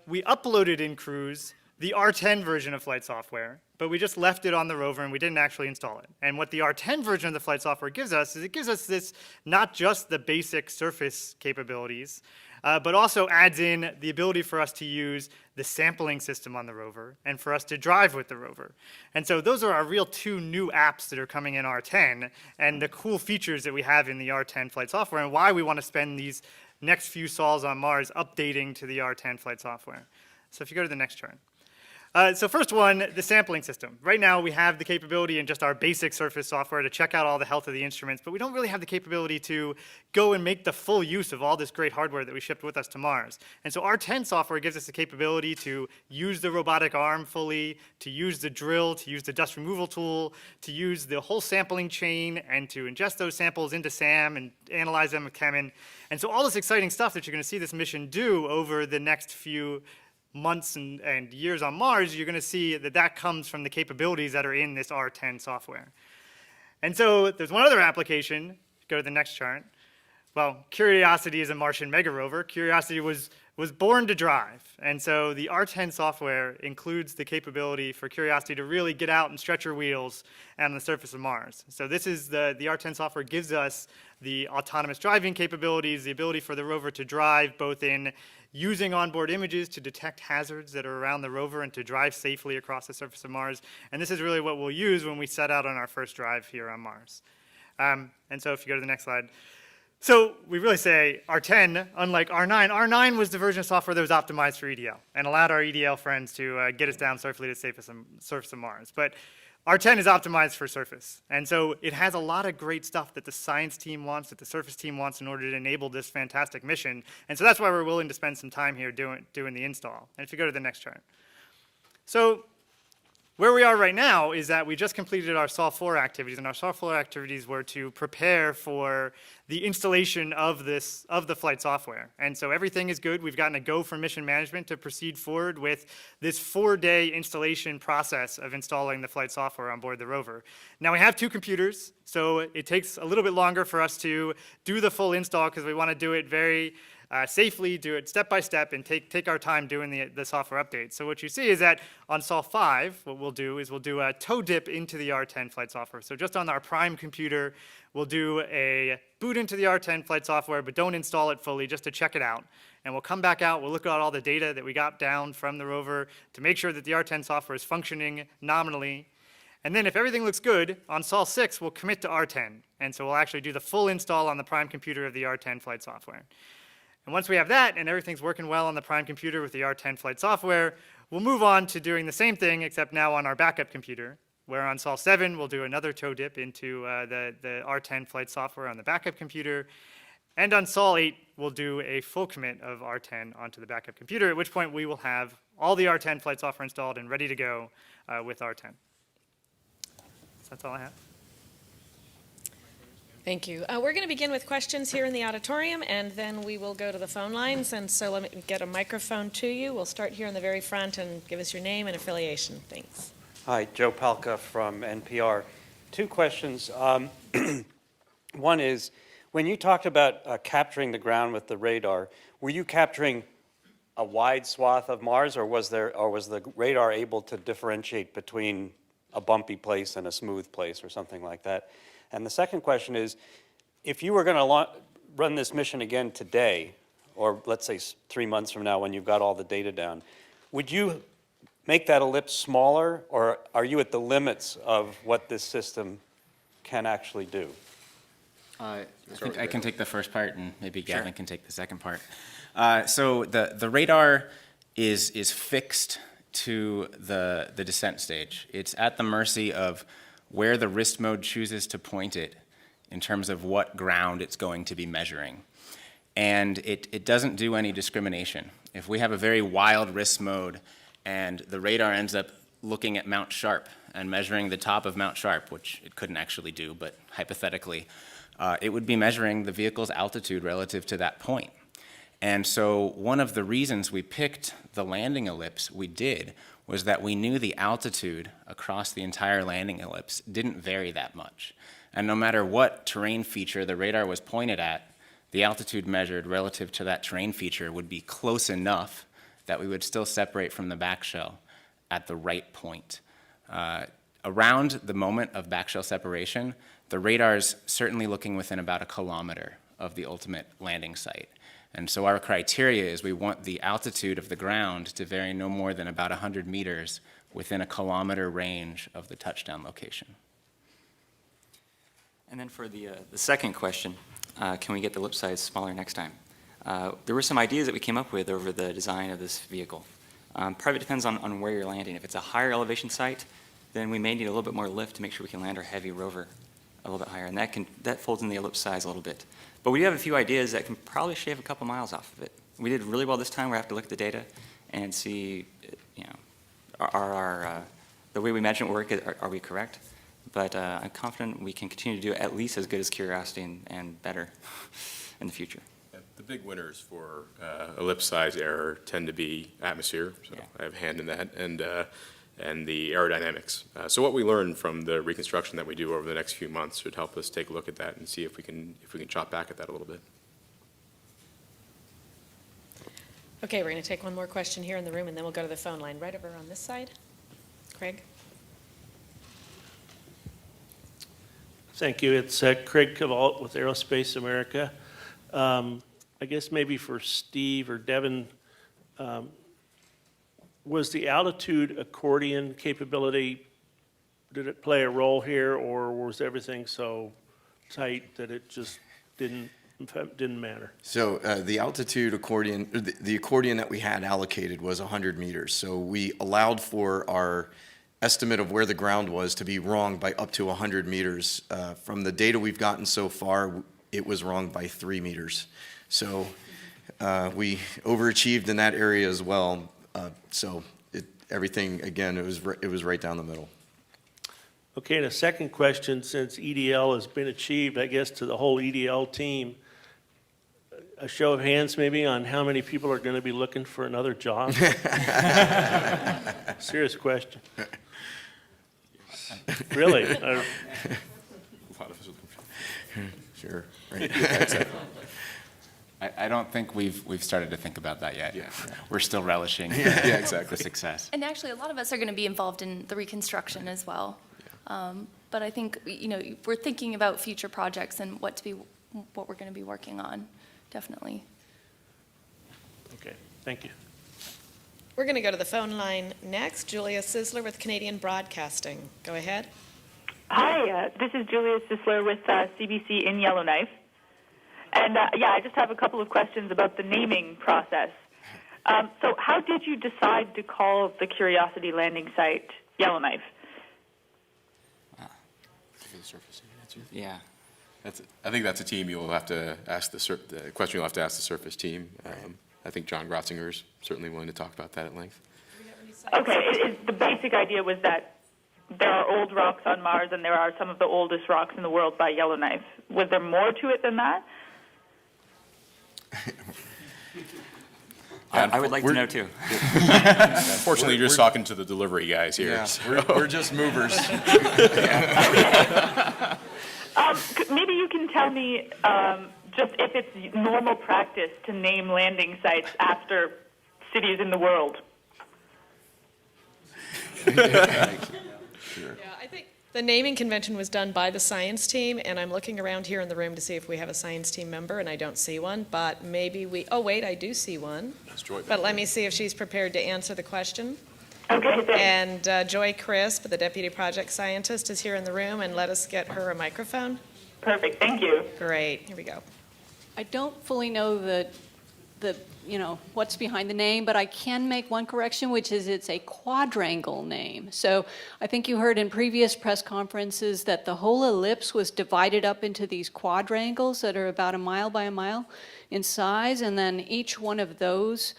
we uploaded in Cruise the R10 version of flight software, but we just left it on the rover and we didn't actually install it. And what the R10 version of the flight software gives us is it gives us this, not just the basic Surface capabilities, but also adds in the ability for us to use the sampling system on the rover and for us to drive with the rover. And so those are our real 2 new apps that are coming in R10 and the cool features that we have in the R10 flight software and why we want to spend these next few sols on Mars updating to the R10 flight software. So if you go to the next chart. So first one, the sampling system. Right now we have the capability in just our basic Surface software to check out all the health of the instruments, but we don't really have the capability to go and make the full use of all this great hardware that we shipped with us to Mars. And so R10 software gives us the capability to use the robotic arm fully, to use the drill, to use the dust removal tool, to use the whole sampling chain, and to ingest those samples into SAM and analyze them with Chemin. And so all this exciting stuff that you're going to see this mission do over the next few months and years on Mars, you're going to see that that comes from the capabilities that are in this R10 software. And so there's one other application. Go to the next chart. Well, Curiosity is a Martian mega rover. Curiosity was born to drive. And so the R10 software includes the capability for Curiosity to really get out and stretch her wheels on the surface of Mars. So this is the R10 software gives us the autonomous driving capabilities, the ability for the rover to drive both in using onboard images to detect hazards that are around the rover and to drive safely across the surface of Mars. And this is really what we'll use when we set out on our first drive here on Mars. And so if you go to the next slide. So we really say R10, unlike R9. R9 was the version of software that was optimized for EDL and allowed our EDL friends to get us down safely to the surface of Mars. But R10 is optimized for Surface. And so it has a lot of great stuff that the science team wants, that the Surface team wants in order to enable this fantastic mission. And so that's why we're willing to spend some time here doing the install. And if you go to the next chart. So where we are right now is that we just completed our Sol 4 activities, and our Sol 4 activities were to prepare for the installation of the flight software. And so everything is good. We've gotten a go from mission management to proceed forward with this 4-day installation process of installing the flight software on board the rover. Now we have 2 computers, so it takes a little bit longer for us to do the full install because we want to do it very safely, do it step by step, and take our time doing the software updates. So what you see is that on Sol 5, what we'll do is we'll do a toe dip into the R10 flight software. So just on our prime computer, we'll do a boot into the R10 flight software, but don't install it fully, just to check it out. And we'll come back out, we'll look at all the data that we got down from the rover to make sure that the R10 software is functioning nominally. And then if everything looks good, on Sol 6, we'll commit to R10. And so we'll actually do the full install on the prime computer of the R10 flight software. And once we have that and everything's working well on the prime computer with the R10 flight software, we'll move on to doing the same thing except now on our backup computer, where on Sol 7 we'll do another toe dip into the R10 flight software on the backup computer. And on Sol 8, we'll do a full commit of R10 onto the backup computer, at which point we will have all the R10 flight software installed and ready to go with R10. So that's all I have. Thank you. We're going to begin with questions here in the auditorium, and then we will go to the phone lines. And so let me get a microphone to you. We'll start here in the very front and give us your name and affiliation. Thanks. Hi, Joe Palka from NPR. Two questions. One is, when you talked about capturing the ground with the radar, were you capturing a wide swath of Mars, or was the radar able to differentiate between a bumpy place and a smooth place or something like that? And the second question is, if you were going to run this mission again today, or let's say 3 months from now when you've got all the data down, would you make that ellipse smaller, or are you at the limits of what this system can actually do? I think I can take the first part, and maybe Gavin can take the second part. So the radar is fixed to the descent stage. It's at the mercy of where the wrist mode chooses to point it in terms of what ground it's going to be measuring. And it doesn't do any discrimination. If we have a very wild wrist mode and the radar ends up looking at Mount Sharp and measuring the top of Mount Sharp, which it couldn't actually do, but hypothetically, it would be measuring the vehicle's altitude relative to that point. And so one of the reasons we picked the landing ellipse we did was that we knew the altitude across the entire landing ellipse didn't vary that much. And no matter what terrain feature the radar was pointed at, the altitude measured relative to that terrain feature would be close enough that we would still separate from the back shell at the right point. Around the moment of back shell separation, the radar's certainly looking within about 1 kilometer of the ultimate landing site. And so our criteria is we want the altitude of the ground to vary no more than about 100 meters within 1 kilometer range of the touchdown location. And then for the second question, can we get the lip size smaller next time? There were some ideas that we came up with over the design of this vehicle. Part of it depends on where you're landing. If it's a higher elevation site, then we may need a little bit more lift to make sure we can land our heavy rover a little bit higher, and that folds in the ellipse size a little bit. But we do have a few ideas that can probably shave a couple miles off of it. We did really well this time. We have to look at the data and see, the way we imagine it work, are we correct? But I'm confident we can continue to do at least as good as Curiosity and better in the future. The big winners for ellipse size error tend to be atmosphere, so Yeah. I have a hand in that, and the aerodynamics. So what we learn from the reconstruction that we do over the next few months should help us take a look at that and see if we can chop back at that a little bit. Okay, we're going to take one more question here in the room, and then we'll go to the phone line. Right over on this side. Craig? Thank you. It's Craig Cavalt with Aerospace America. I guess maybe for Steve or Devin, was the altitude accordion capability, did it play a role here, or was everything so tight that it just didn't matter? So the altitude accordion, the accordion that we had allocated was 100 meters. So we allowed for our estimate of where the ground was to be wrong by up to 100 meters. From the data we've gotten so far, it was wrong by 3 meters. So we overachieved in that area as well. So everything, again, it was right down the middle. Okay, and a second question, since EDL has been achieved, I guess, to the whole EDL team, a show of hands maybe on how many people are going to be looking for another job? Serious question. Really? Sure. Right. I don't think we've started to think about that yet. Yeah. We're still relishing Yeah, exactly. the success. And actually, a lot of us are going to be involved in the reconstruction as well. But I think, we're thinking about future projects and what we're going to be working on, definitely. Okay, thank you. We're going to go to the phone line next. Julia Sisler with Canadian Broadcasting. Go ahead. Hi, this is Julia Sisler with CBC in Yellowknife. And I just have a couple of questions about the naming process. So how did you decide to call the Curiosity landing site Yellowknife? Yeah. I think that's a team you'll have to ask the question you'll have to ask the surface team. I think John Grotzinger is certainly willing to talk about that at length. Okay, the basic idea was that there are old rocks on Mars and there are some of the oldest rocks in the world by Yellowknife. Was there more to it than that? I would like to know too. Unfortunately, you're just talking to the delivery guys here. Yeah, so. we're just movers. Maybe you can tell me just if it's normal practice to name landing sites after cities in the world. Yeah, I think the naming convention was done by the science team, and I'm looking around here in the room to see if we have a science team member, and I don't see one, but maybe oh wait, I do see one. That's Joy. But let me see if she's prepared to answer the question. Okay, thanks. And Joy Crisp, the deputy project scientist, is here in the room, and let us get her a microphone. Perfect, thank you. Great, here we go. I don't fully know what's behind the name, but I can make one correction, which is it's a quadrangle name. So I think you heard in previous press conferences that the whole ellipse was divided up into these quadrangles that are about a mile by a mile in size, and then each one of those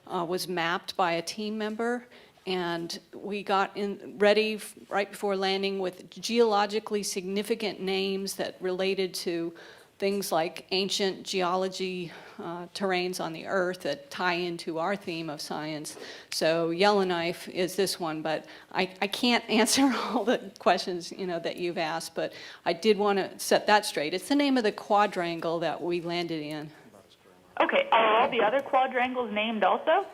was mapped by a team member. And we got ready right before landing with geologically significant names that related to things like ancient geology terrains on the Earth that tie into our theme of science. So Yellowknife is this one, but I can't answer all the questions that you've asked, but I did want to set that straight. It's the name of the quadrangle that we landed in. Okay, are all the other quadrangles named also?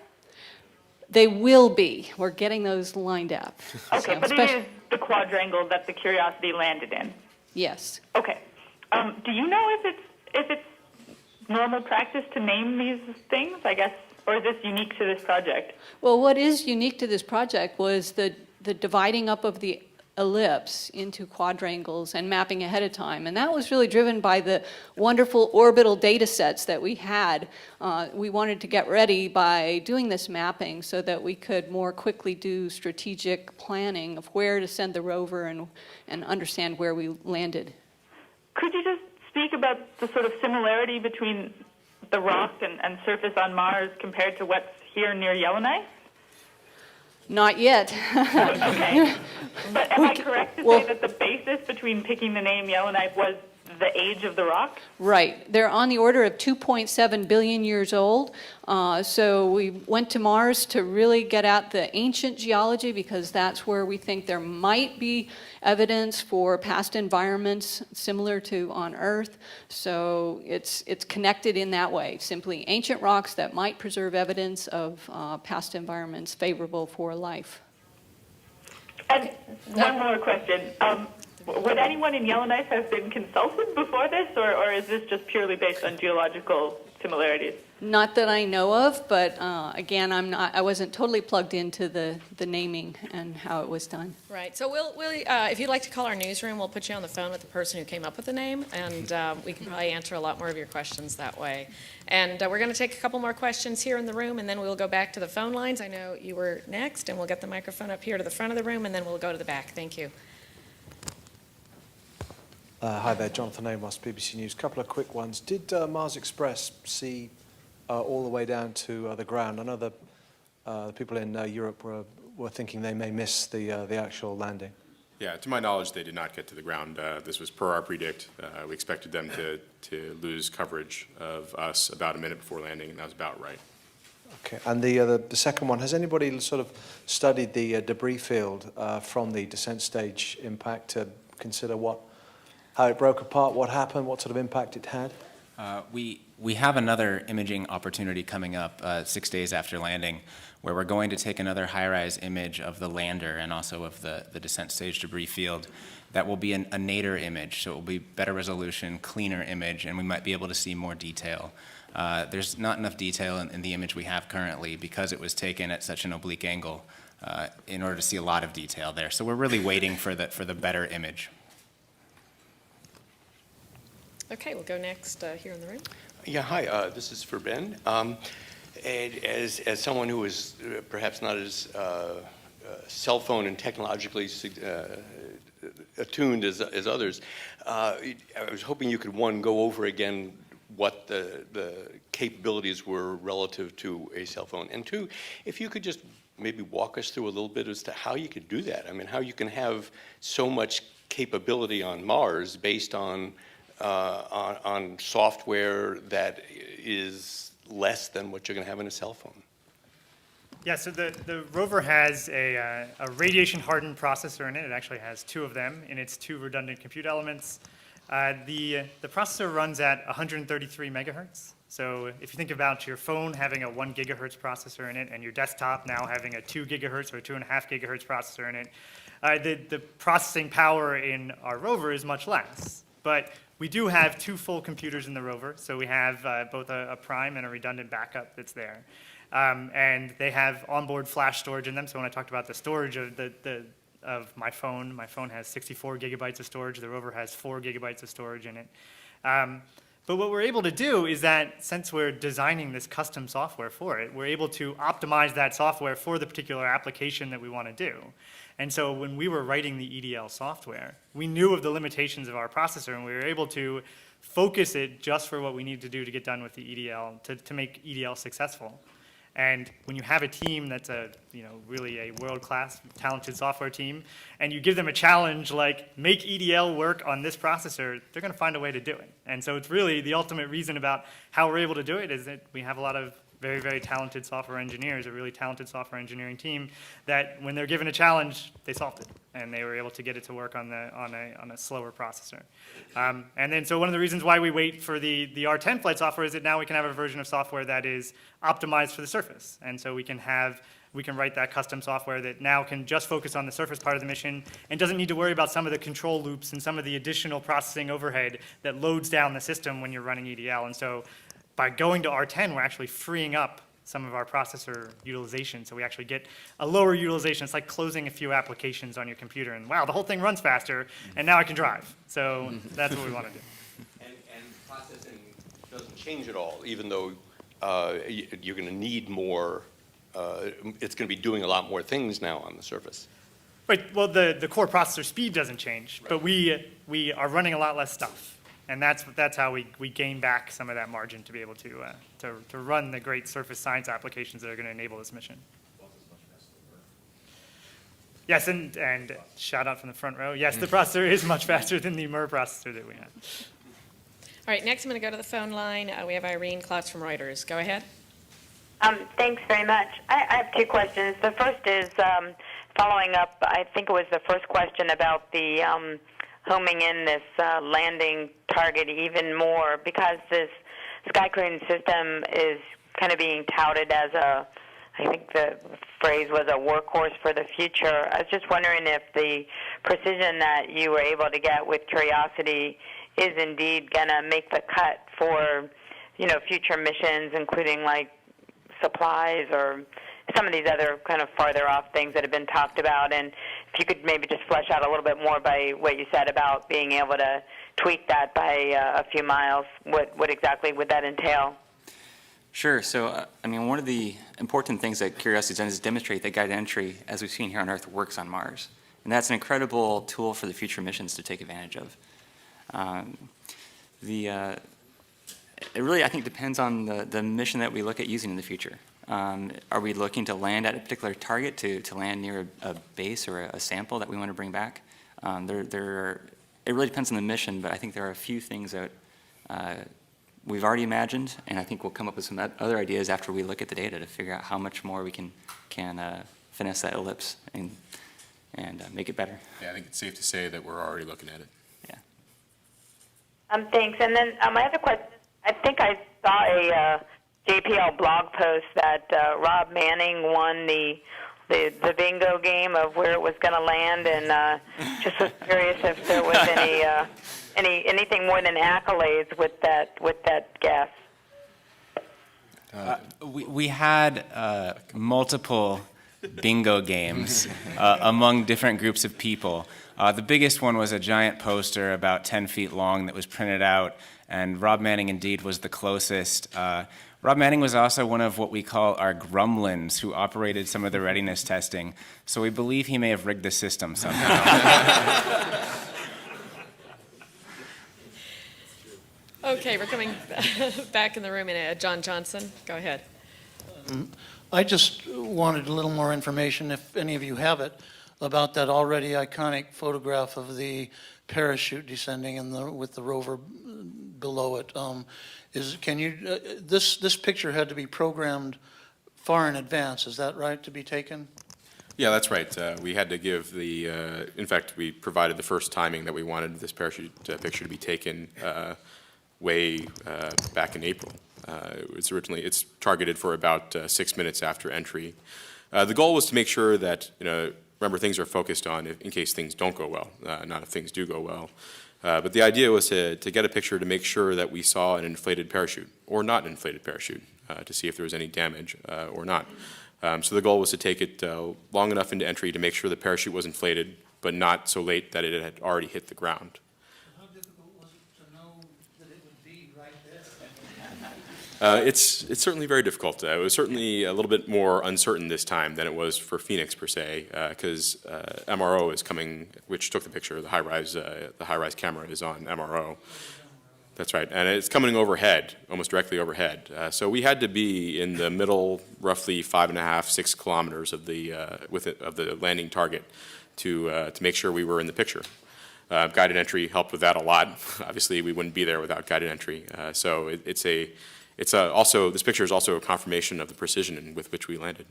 They will be. We're getting those lined up. Okay, but it is the quadrangle that the Curiosity landed in? Yes. Okay. Do you know if it's normal practice to name these things, I guess, or is this unique to this project? Well, what is unique to this project was the dividing up of the ellipse into quadrangles and mapping ahead of time. And that was really driven by the wonderful orbital data sets that we had. We wanted to get ready by doing this mapping so that we could more quickly do strategic planning of where to send the rover and understand where we landed. Could you just speak about the sort of similarity between the rock and surface on Mars compared to what's here near Yellowknife? Not yet. Okay. But am I correct to say that the basis between picking the name Yellowknife was the age of the rock? Right. They're on the order of 2.7 billion years old. So we went to Mars to really get at the ancient geology because that's where we think there might be evidence for past environments similar to on Earth. So it's connected in that way. Simply ancient rocks that might preserve evidence of past environments favorable for life. And one more question. Would anyone in Yellowknife have been consulted before this, or is this just purely based on geological similarities? Not that I know of, but again, I wasn't totally plugged into the naming and how it was done. Right, so we'll if you'd like to call our newsroom, we'll put you on the phone with the person who came up with the name, and we can probably answer a lot more of your questions that way. And we're going to take a couple more questions here in the room, and then we'll go back to the phone lines. I know you were next, and we'll get the microphone up here to the front of the room, and then we'll go to the back. Thank you. Hi there, Jonathan Amos, BBC News. A couple of quick ones. Did Mars Express see all the way down to the ground? I know the people in Europe were thinking they may miss the actual landing. Yeah, to my knowledge, they did not get to the ground. This was per our predict. We expected them to lose coverage of us about a minute before landing, and that was about right. Okay, and the second one, has anybody sort of studied the debris field from the descent stage impact to consider how it broke apart, what happened, what sort of impact it had? We have another imaging opportunity coming up 6 days after landing, where we're going to take another high-rise image of the lander and also of the descent stage debris field. That will be a nadir image, so it will be better resolution, cleaner image, and we might be able to see more detail. There's not enough detail in the image we have currently because it was taken at such an oblique angle in order to see a lot of detail there. So we're really waiting for the better image. Okay, we'll go next here in the room. Yeah, hi, this is for Ben. And as someone who is perhaps not as cell phone and technologically attuned as others. I was hoping you could, one, go over again what the capabilities were relative to a cell phone, and two, if you could just maybe walk us through a little bit as to how you could do that. I mean, how you can have so much capability on Mars based on software that is less than what you're going to have in a cell phone. Yeah, so the rover has a radiation-hardened processor in it. It actually has two of them in its two redundant compute elements. The processor runs at 133 megahertz. So if you think about your phone having a 1 gigahertz processor in it and your desktop now having a 2 gigahertz or 2.5 gigahertz processor in it, the processing power in our rover is much less. But we do have two full computers in the rover, so we have both a prime and a redundant backup that's there. And they have onboard flash storage in them. So when I talked about the storage of my phone has 64 gigabytes of storage. The rover has 4 gigabytes of storage in it. But what we're able to do is that since we're designing this custom software for it, we're able to optimize that software for the particular application that we want to do. And so when we were writing the EDL software, we knew of the limitations of our processor, and we were able to focus it just for what we need to do to get done with the EDL, to make EDL successful. And when you have a team that's really a world-class, talented software team, and you give them a challenge like, make EDL work on this processor, they're going to find a way to do it. And so it's really the ultimate reason about how we're able to do it is that we have a lot of very, very talented software engineers, a really talented software engineering team that when they're given a challenge, they solved it. And they were able to get it to work on a slower processor. And then so one of the reasons why we wait for the R10 flight software is that now we can have a version of software that is optimized for the surface. And so we can write that custom software that now can just focus on the surface part of the mission and doesn't need to worry about some of the control loops and some of the additional processing overhead that loads down the system when you're running EDL. And so by going to R10, we're actually freeing up some of our processor utilization. So we actually get a lower utilization. It's like closing a few applications on your computer and wow, the whole thing runs faster and now I can drive. So that's what we want to do. And processing doesn't change at all, even though you're going to need more, it's going to be doing a lot more things now on the surface. Right, well the core processor speed doesn't change, but we are running a lot less stuff. And that's how we gain back some of that margin to be able to run the great surface science applications that are going to enable this mission. Yes, and shout out from the front row. Yes, the processor is much faster than the MER processor that we have. All right, next I'm going to go to the phone line. We have Irene Klotz from Reuters. Go ahead. Thanks very much. I have two questions. The first is following up, I think it was the first question about the homing in this landing target even more, because this sky crane system is kind of being touted as I think the phrase was a workhorse for the future. I was just wondering if the precision that you were able to get with Curiosity is indeed going to make the cut for, future missions, including like supplies or some of these other kind of farther off things that have been talked about. And if you could maybe just flesh out a little bit more by what you said about being able to tweak that by a few miles, what exactly would that entail? Sure. So, one of the important things that Curiosity has done is demonstrate that guided entry, as we've seen here on Earth, works on Mars. And that's an incredible tool for the future missions to take advantage of. It really, I think, depends on the mission that we look at using in the future. Are we looking to land at a particular target, to land near a base or a sample that we want to bring back? It really depends on the mission, but I think there are a few things that we've already imagined, and I think we'll come up with some other ideas after we look at the data to figure out how much more we can finesse that ellipse and make it better. Yeah, I think it's safe to say that we're already looking at it. Yeah. Thanks. And then my other question, I think I saw a JPL blog post that Rob Manning won the bingo game of where it was going to land, and just was curious if there was anything more than accolades with that guess. We had multiple bingo games among different groups of people. The biggest one was a giant poster about 10 feet long that was printed out, and Rob Manning indeed was the closest. Rob Manning was also one of what we call our gremlins who operated some of the readiness testing, so we believe he may have rigged the system somehow. Okay, we're coming back in the room in John Johnson. Go ahead. I just wanted a little more information, if any of you have it, about that already iconic photograph of the parachute descending with the rover below it. This picture had to be programmed far in advance, is that right, to be taken? Yeah, that's right. We had to give in fact, we provided the first timing that we wanted this parachute picture to be taken way back in April. It's targeted for about 6 minutes after entry. The goal was to make sure that, remember, things are focused on in case things don't go well, not if things do go well. But the idea was to get a picture to make sure that we saw an inflated parachute or not an inflated parachute to see if there was any damage or not. So the goal was to take it long enough into entry to make sure the parachute was inflated, but not so late that it had already hit the ground. How difficult was it to know that it would be right there? It's certainly very difficult. It was certainly a little bit more uncertain this time than it was for Phoenix per se, because MRO is coming, which took the picture. The high-rise camera is on MRO. That's right, and it's coming overhead, almost directly overhead. So we had to be in the middle, roughly 5.5, 6 kilometers of the landing target to make sure we were in the picture. Guided entry helped with that a lot. Obviously, we wouldn't be there without guided entry. So this picture is also a confirmation of the precision with which we landed.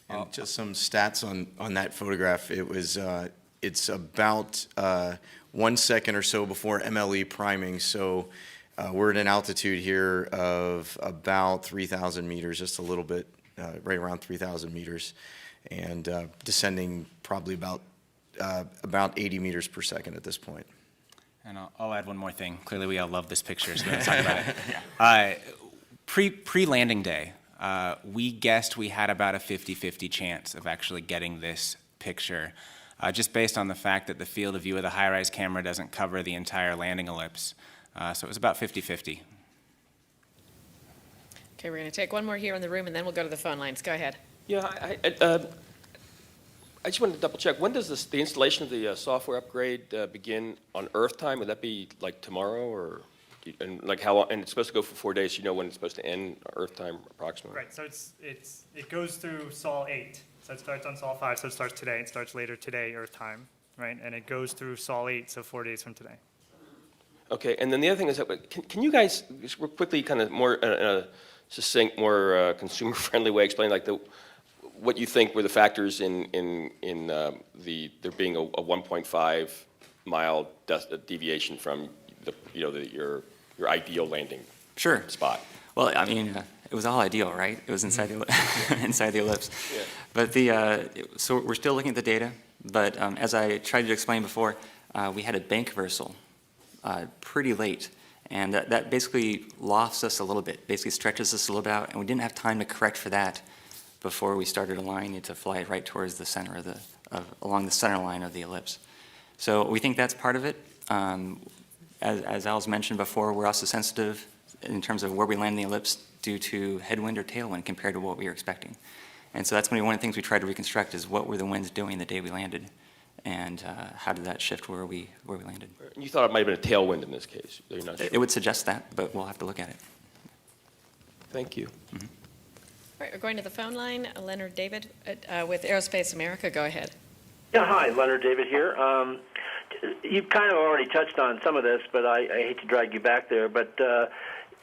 And just some stats on that photograph. It's about 1 second or so before MLE priming. So we're at an altitude here of about 3,000 meters, just a little bit, right around 3,000 meters, and descending probably about 80 meters per second at this point. And I'll add one more thing. Clearly, we all love this picture, so let's talk about it. Pre-landing day, we guessed we had about a 50-50 chance of actually getting this picture, just based on the fact that the field of view of the high-rise camera doesn't cover the entire landing ellipse. So it was about 50-50. Okay, we're going to take one more here in the room, and then we'll go to the phone lines. Go ahead. Yeah, I just wanted to double check. When does the installation of the software upgrade begin on Earth time? Would that be like tomorrow, or and like how long? And it's supposed to go for 4 days. You know when it's supposed to end Earth time approximately? Right. So it goes through Sol 8. So it starts on Sol 5. So it starts today. It starts later today, Earth time, right? And it goes through Sol 8. So 4 days from today. Okay. And then the other thing is that can you guys just real quickly, kind of more succinct, more consumer-friendly way, explain like what you think were the factors in there being a 1.5 mile deviation from your ideal landing spot? Well, I mean, it was all ideal, right? It was inside the ellipse. Yeah. But so we're still looking at the data. But as I tried to explain before, we had a bank reversal pretty late. And that basically lofts us a little bit, basically stretches us a little bit out, and we didn't have time to correct for that before we started allowing it to fly right towards the center along the center line of the ellipse. So we think that's part of it. As Al's mentioned before, we're also sensitive in terms of where we land the ellipse due to headwind or tailwind compared to what we were expecting. And so that's going to be one of the things we tried to reconstruct is what were the winds doing the day we landed, and how did that shift where we landed. You thought it might have been a tailwind in this case. You're not sure. It would suggest that, but we'll have to look at it. Thank you. Mm-hmm. All right, we're going to the phone line. Leonard David with Aerospace America. Go ahead. Yeah, hi, Leonard David here. You've kind of already touched on some of this, but I hate to drag you back there. But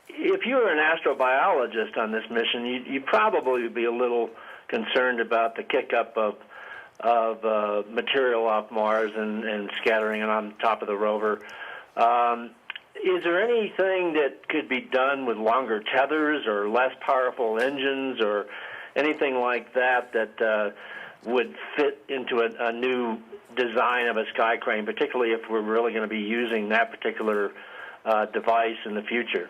if you were an astrobiologist on this mission, you probably would be a little concerned about the kick-up of material off Mars and scattering it on top of the rover. Is there anything that could be done with longer tethers or less powerful engines or anything like that that would fit into a new design of a sky crane, particularly if we're really going to be using that particular device in the future?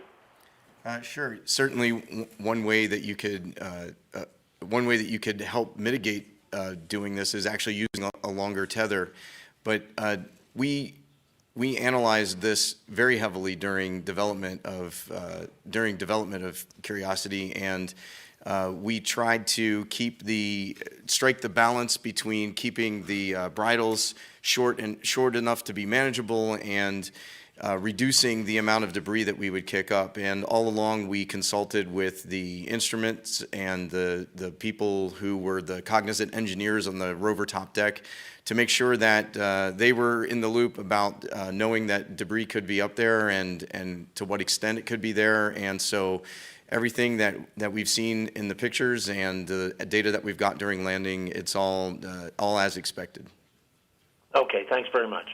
Sure. Certainly, one way that you could help mitigate doing this is actually using a longer tether, but we analyzed this very heavily during development of Curiosity, and we tried to strike the balance between keeping the bridles short enough to be manageable and reducing the amount of debris that we would kick up. And all along, we consulted with the instruments and the people who were the cognizant engineers on the rover top deck to make sure that they were in the loop about knowing that debris could be up there and to what extent it could be there. And so everything that we've seen in the pictures and the data that we've got during landing, it's all as expected. Okay, thanks very much.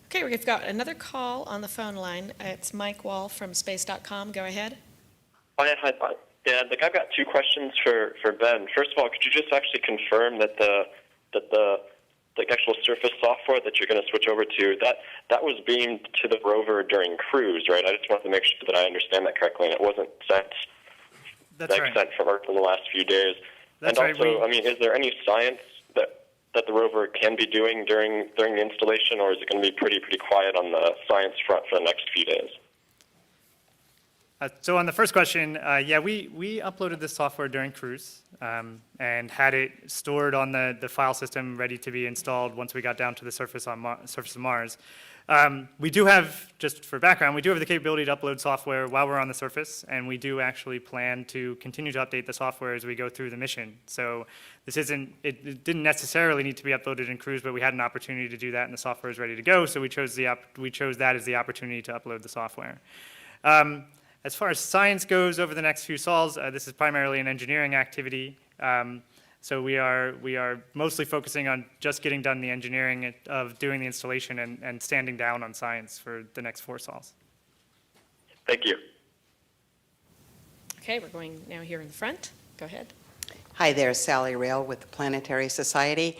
Okay, we've got another call on the phone line. It's Mike Wall from space.com. Go ahead. Oh, yeah, hi. Yeah, I've got two questions for Ben. First of all, could you just actually confirm that the actual surface software that you're going to switch over to, that was beamed to the rover during cruise, right? I just wanted to make sure that I understand that correctly, and it wasn't sent from Earth in the last few days. That's and right. also, I mean, is there any science that the rover can be doing during the installation, or is it going to be pretty quiet on the science front for the next few days? So on the first question, yeah, we uploaded this software during cruise and had it stored on the file system ready to be installed once we got down to the surface of Mars. We do have, just for background, we do have the capability to upload software while we're on the surface, and we do actually plan to continue to update the software as we go through the mission. So this it didn't necessarily need to be uploaded in cruise, but we had an opportunity to do that, and the software is ready to go, so we chose that as the opportunity to upload the software. As far as science goes over the next few sols, this is primarily an engineering activity. So we are mostly focusing on just getting done the engineering of doing the installation and standing down on science for the next 4 sols. Thank you. Okay, we're going now here in the front. Go ahead. Hi there, Sally Rail with the Planetary Society.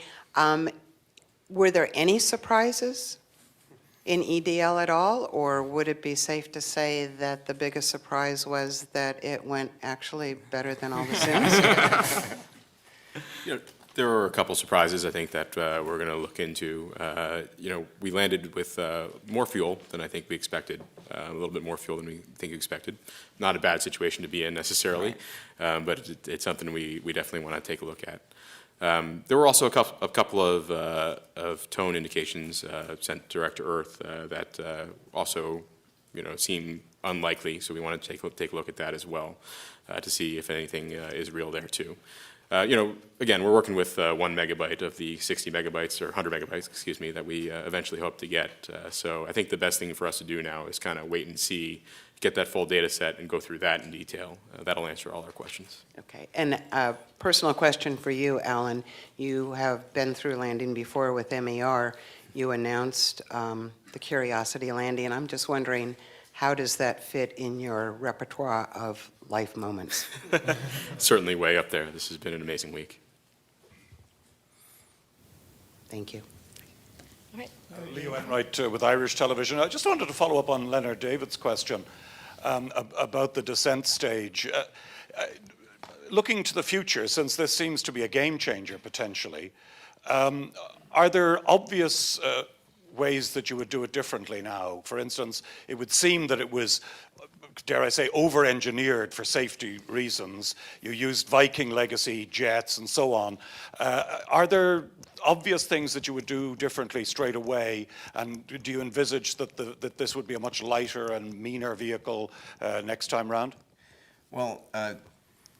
Were there any surprises in EDL at all, or would it be safe to say that the biggest surprise was that it went actually better than all the sims? There were a couple surprises, I think, that we're going to look into. We landed with more fuel than I think we expected, a little bit more fuel than we think we expected. Not a bad situation to be in necessarily, but it's something we definitely want to take a look at. There were also a couple of tone indications sent direct to Earth that also, seem unlikely. So we want to take a look at that as well to see if anything is real there too. Again, we're working with 1 megabyte of the 60 megabytes or 100 megabytes, excuse me, that we eventually hope to get. So I think the best thing for us to do now is kind of wait and see, get that full data set and go through that in detail. That'll answer all our questions. Okay, and a personal question for you, Alan. You have been through landing before with MER. You announced the Curiosity landing, and I'm just wondering, how does that fit in your repertoire of life moments? Certainly way up there. This has been an amazing week. Thank you. All right. Leo Enright with Irish Television. I just wanted to follow up on Leonard David's question about the descent stage. Looking to the future, since this seems to be a game changer potentially, are there obvious ways that you would do it differently now? For instance, it would seem that it was, dare I say, over-engineered for safety reasons. You used Viking legacy jets and so on. Are there obvious things that you would do differently straight away? And do you envisage that this would be a much lighter and meaner vehicle next time round? Well,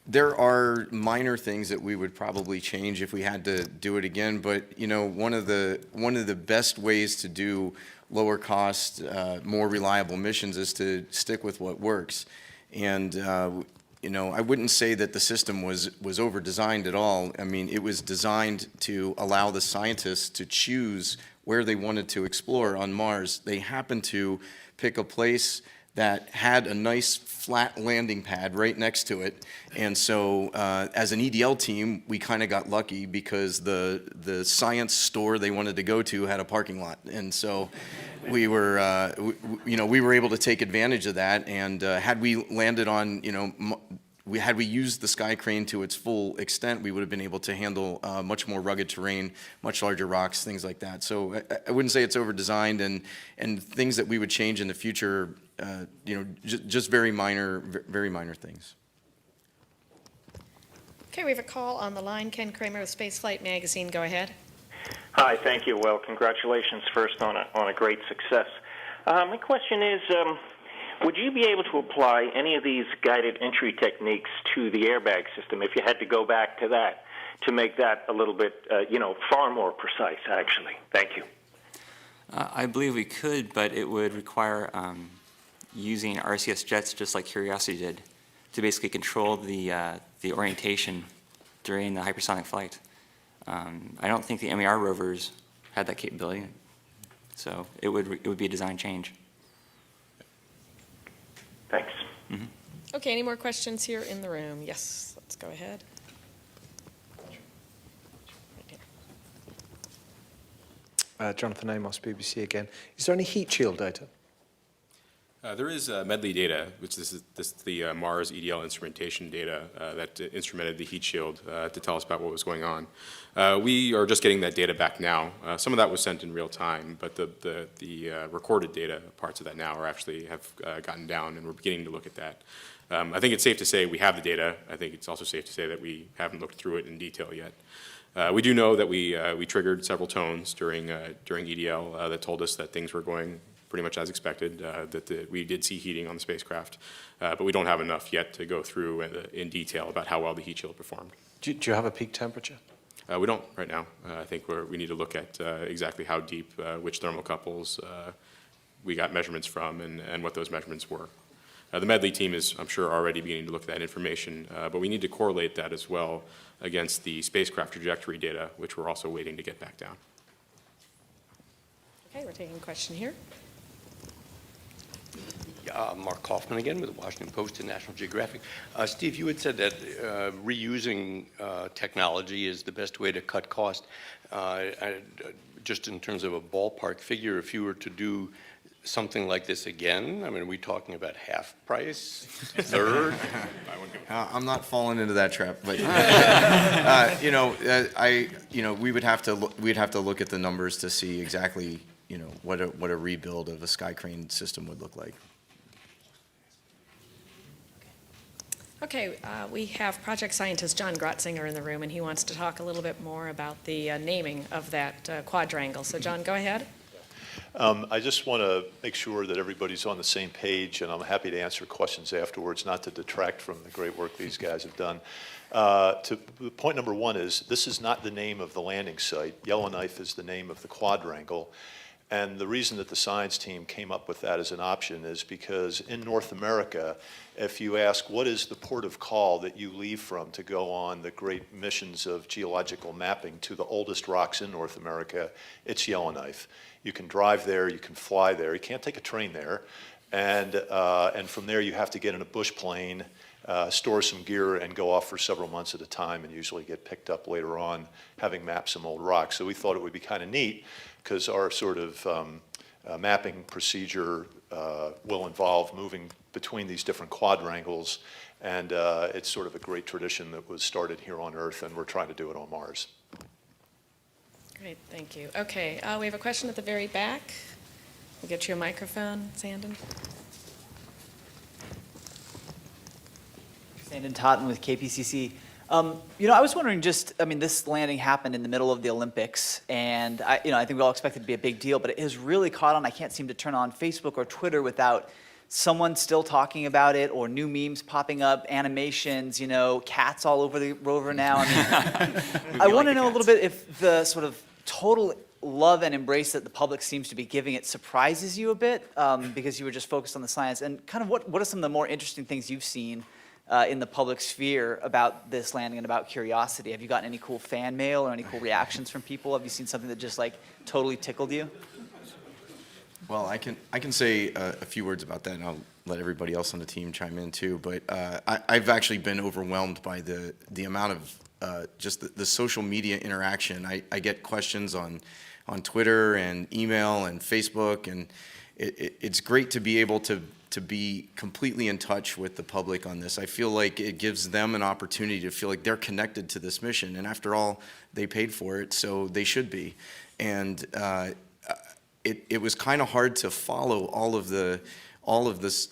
there are minor things that we would probably change if we had to do it again, but one of the best ways to do lower cost, more reliable missions is to stick with what works. And I wouldn't say that the system was over designed at all. I mean, it was designed to allow the scientists to choose where they wanted to explore on Mars. They happened to pick a place that had a nice flat landing pad right next to it. And so as an EDL team, we kind of got lucky because the science store they wanted to go to had a parking lot. And so we were, we were able to take advantage of that. And had we landed on, had we used the sky crane to its full extent, we would have been able to handle much more rugged terrain, much larger rocks, things like that. So I wouldn't say it's over-designed, and things that we would change in the future, just very minor things. Okay, we have a call on the line. Ken Kramer with Spaceflight Magazine. Go ahead. Hi, thank you. Well, congratulations first on a great success. My question is, would you be able to apply any of these guided entry techniques to the airbag system if you had to go back to that to make that a little bit, far more precise, actually? Thank you. I believe we could, but it would require using RCS jets just like Curiosity did to basically control the orientation during the hypersonic flight. I don't think the MER rovers had that capability, so it would be a design change. Thanks. Mm-hmm. Okay, any more questions here in the room? Yes, let's go ahead. Jonathan Amos, BBC again. Is there any heat shield data? There is medley data, which is the Mars EDL instrumentation data that instrumented the heat shield to tell us about what was going on. We are just getting that data back now. Some of that was sent in real time, but the recorded data parts of that now have gotten down, and we're beginning to look at that. I think it's safe to say we have the data. I think it's also safe to say that we haven't looked through it in detail yet. We do know that we triggered several tones during EDL that told us that things were going pretty much as expected, that we did see heating on the spacecraft, but we don't have enough yet to go through in detail about how well the heat shield performed. Do you have a peak temperature? We don't right now. I think we need to look at exactly how deep, which thermocouples we got measurements from, and what those measurements were. The Medley team is, I'm sure, already beginning to look at that information, but we need to correlate that as well against the spacecraft trajectory data, which we're also waiting to get back down. Okay, we're taking a question here. Mark Kaufman again with the Washington Post and National Geographic. Steve, you had said that reusing technology is the best way to cut cost. Just in terms of a ballpark figure, if you were to do something like this again, I mean, are we talking about half price, third? I'm not falling into that trap, but we'd have to look at the numbers to see exactly what a rebuild of a Sky Crane system would look like. Okay, we have project scientist John Grotzinger in the room, and he wants to talk a little bit more about the naming of that quadrangle. So, John, go ahead. I just want to make sure that everybody's on the same page, and I'm happy to answer questions afterwards, not to detract from the great work these guys have done. Point number one is, this is not the name of the landing site. Yellowknife is the name of the quadrangle. And the reason that the science team came up with that as an option is because in North America, if you ask what is the port of call that you leave from to go on the great missions of geological mapping to the oldest rocks in North America, it's Yellowknife. You can drive there, you can fly there, you can't take a train there, and from there you have to get in a bush plane, store some gear, and go off for several months at a time, and usually get picked up later on having mapped some old rocks. So we thought it would be kind of neat, because our sort of mapping procedure will involve moving between these different quadrangles, and it's sort of a great tradition that was started here on Earth, and we're trying to do it on Mars. Great, thank you. Okay, we have a question at the very back. We'll get you a microphone, Sandon. Sandon Totten with KPCC. I was wondering this landing happened in the middle of the Olympics, and I think we all expected it to be a big deal, but it has really caught on. I can't seem to turn on Facebook or Twitter without someone still talking about it, or new memes popping up, animations, cats all over the rover now. I want to know a little bit if the sort of total love and embrace that the public seems to be giving it surprises you a bit, because you were just focused on the science, and kind of what are some of the more interesting things you've seen in the public sphere about this landing and about Curiosity? Have you gotten any cool fan mail or any cool reactions from people? Have you seen something that just totally tickled you? Well, I can say a few words about that, and I'll let everybody else on the team chime in too. But I've actually been overwhelmed by the amount of just the social media interaction. I get questions on Twitter and email and Facebook, and it's great to be able to be completely in touch with the public on this. I feel like it gives them an opportunity to feel like they're connected to this mission, and after all, they paid for it, so they should be. And it was kind of hard to follow all of this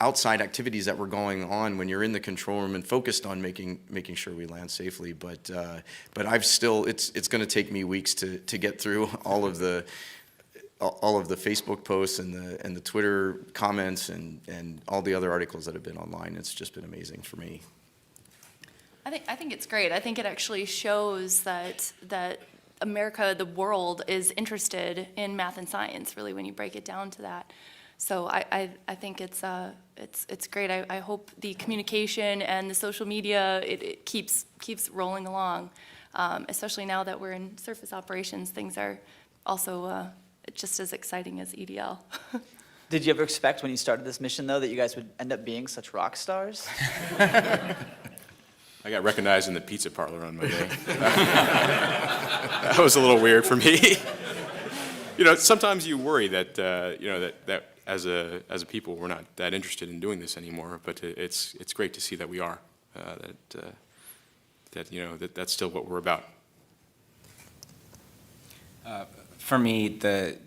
outside activities that were going on when you're in the control room and focused on making sure we land safely. But I've still, it's going to take me weeks to get through all of the Facebook posts and the Twitter comments and all the other articles that have been online. It's just been amazing for me. I think it's great. I think it actually shows that America, the world, is interested in math and science, really, when you break it down to that. So I think it's great. I hope the communication and the social media, it keeps rolling along, especially now that we're in surface operations. Things are also just as exciting as EDL. Did you ever expect when you started this mission, though, that you guys would end up being such rock stars? I got recognized in the pizza parlor on my day. That was a little weird for me. Sometimes you worry that that as a people we're not that interested in doing this anymore. But it's great to see that we are. That's still what we're about. For me, the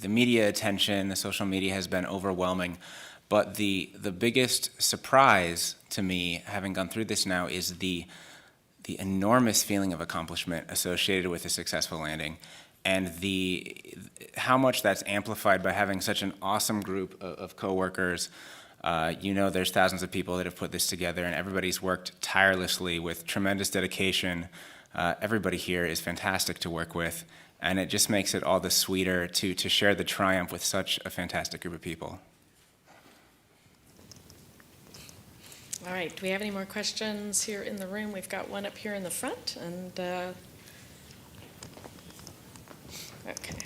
media attention, the social media has been overwhelming. But the biggest surprise to me, having gone through this now, is the enormous feeling of accomplishment associated with a successful landing, and how much that's amplified by having such an awesome group of coworkers. There's thousands of people that have put this together, and everybody's worked tirelessly with tremendous dedication. Everybody here is fantastic to work with, and it just makes it all the sweeter to share the triumph with such a fantastic group of people. All right, do we have any more questions here in the room? We've got one up here in the front, and okay.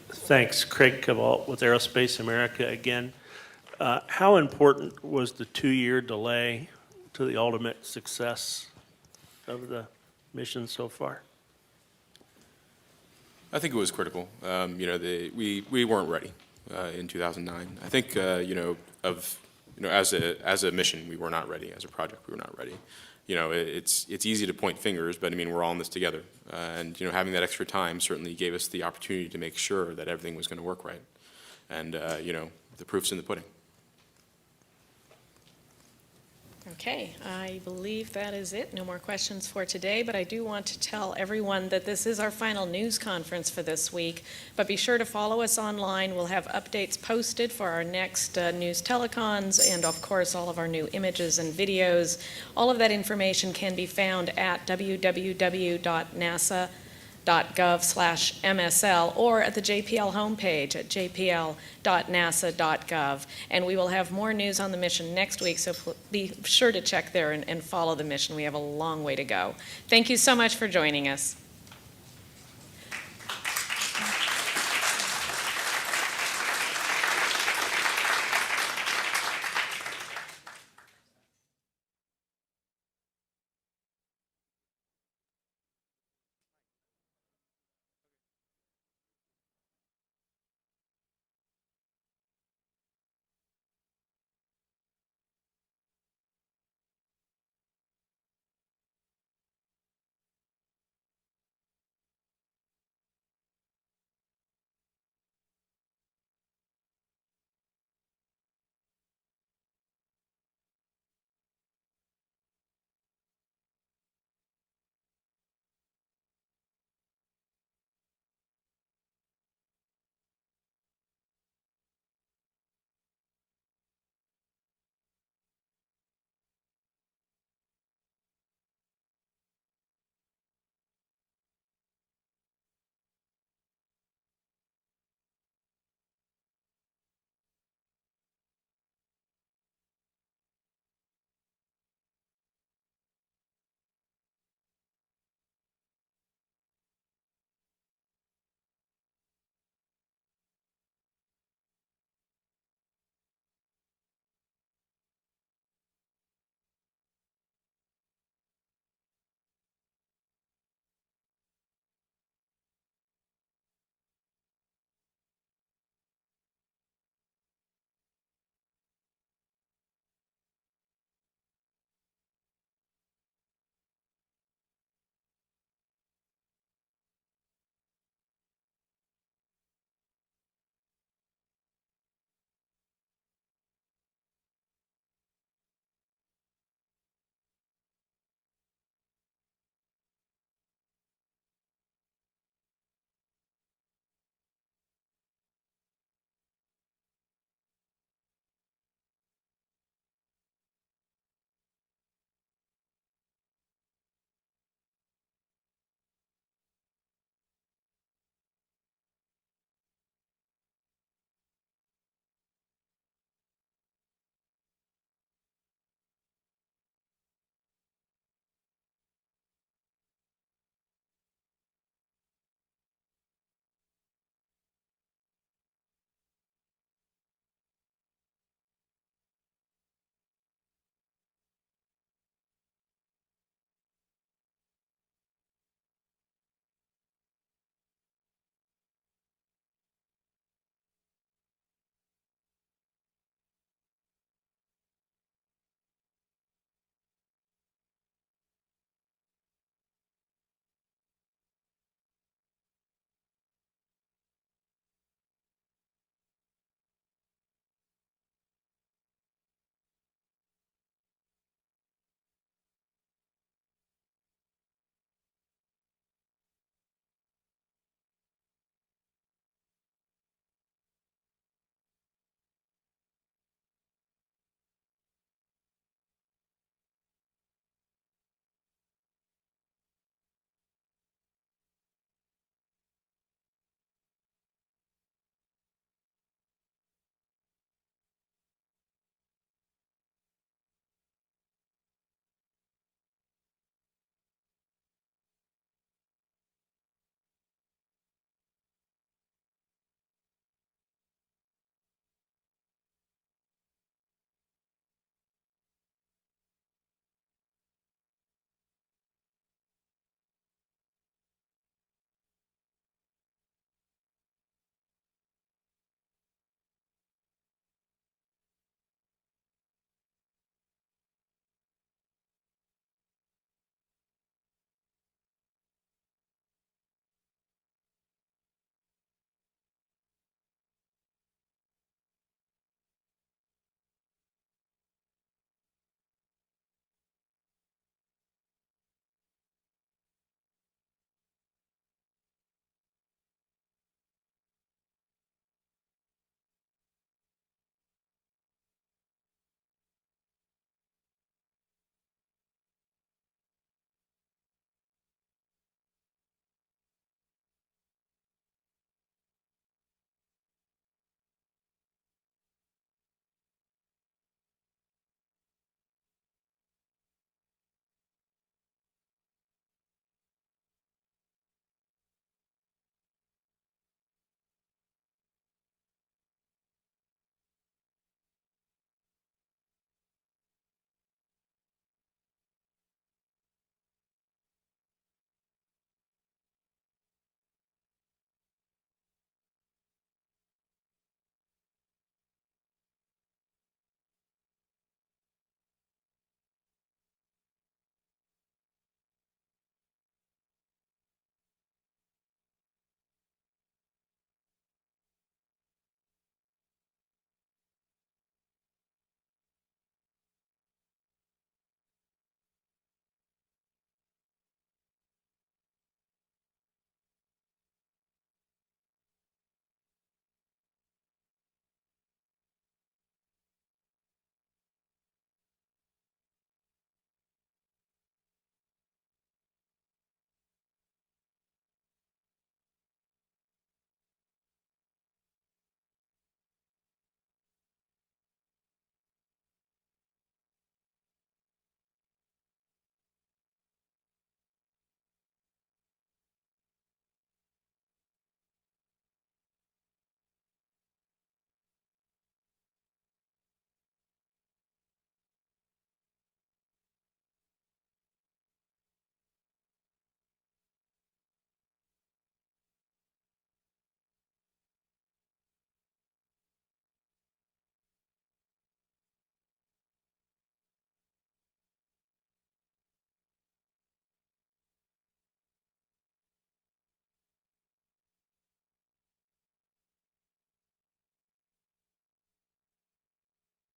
Thanks, Craig Cabalt with Aerospace America again. How important was the 2-year delay to the ultimate success of the mission so far? I think it was critical. We weren't ready in 2009. I think as a mission, we were not ready. As a project, we were not ready. It's easy to point fingers, but we're all in this together. And having that extra time certainly gave us the opportunity to make sure that everything was going to work right. And the proof's in the pudding. Okay, I believe that is it. No more questions for today, but I do want to tell everyone that this is our final news conference for this week. But be sure to follow us online. We'll have updates posted for our next news telecons and, of course, all of our new images and videos. All of that information can be found at www.nasa.gov/MSL or at the JPL homepage at jpl.nasa.gov. And we will have more news on the mission next week, so be sure to check there and follow the mission. We have a long way to go. Thank you so much for joining us.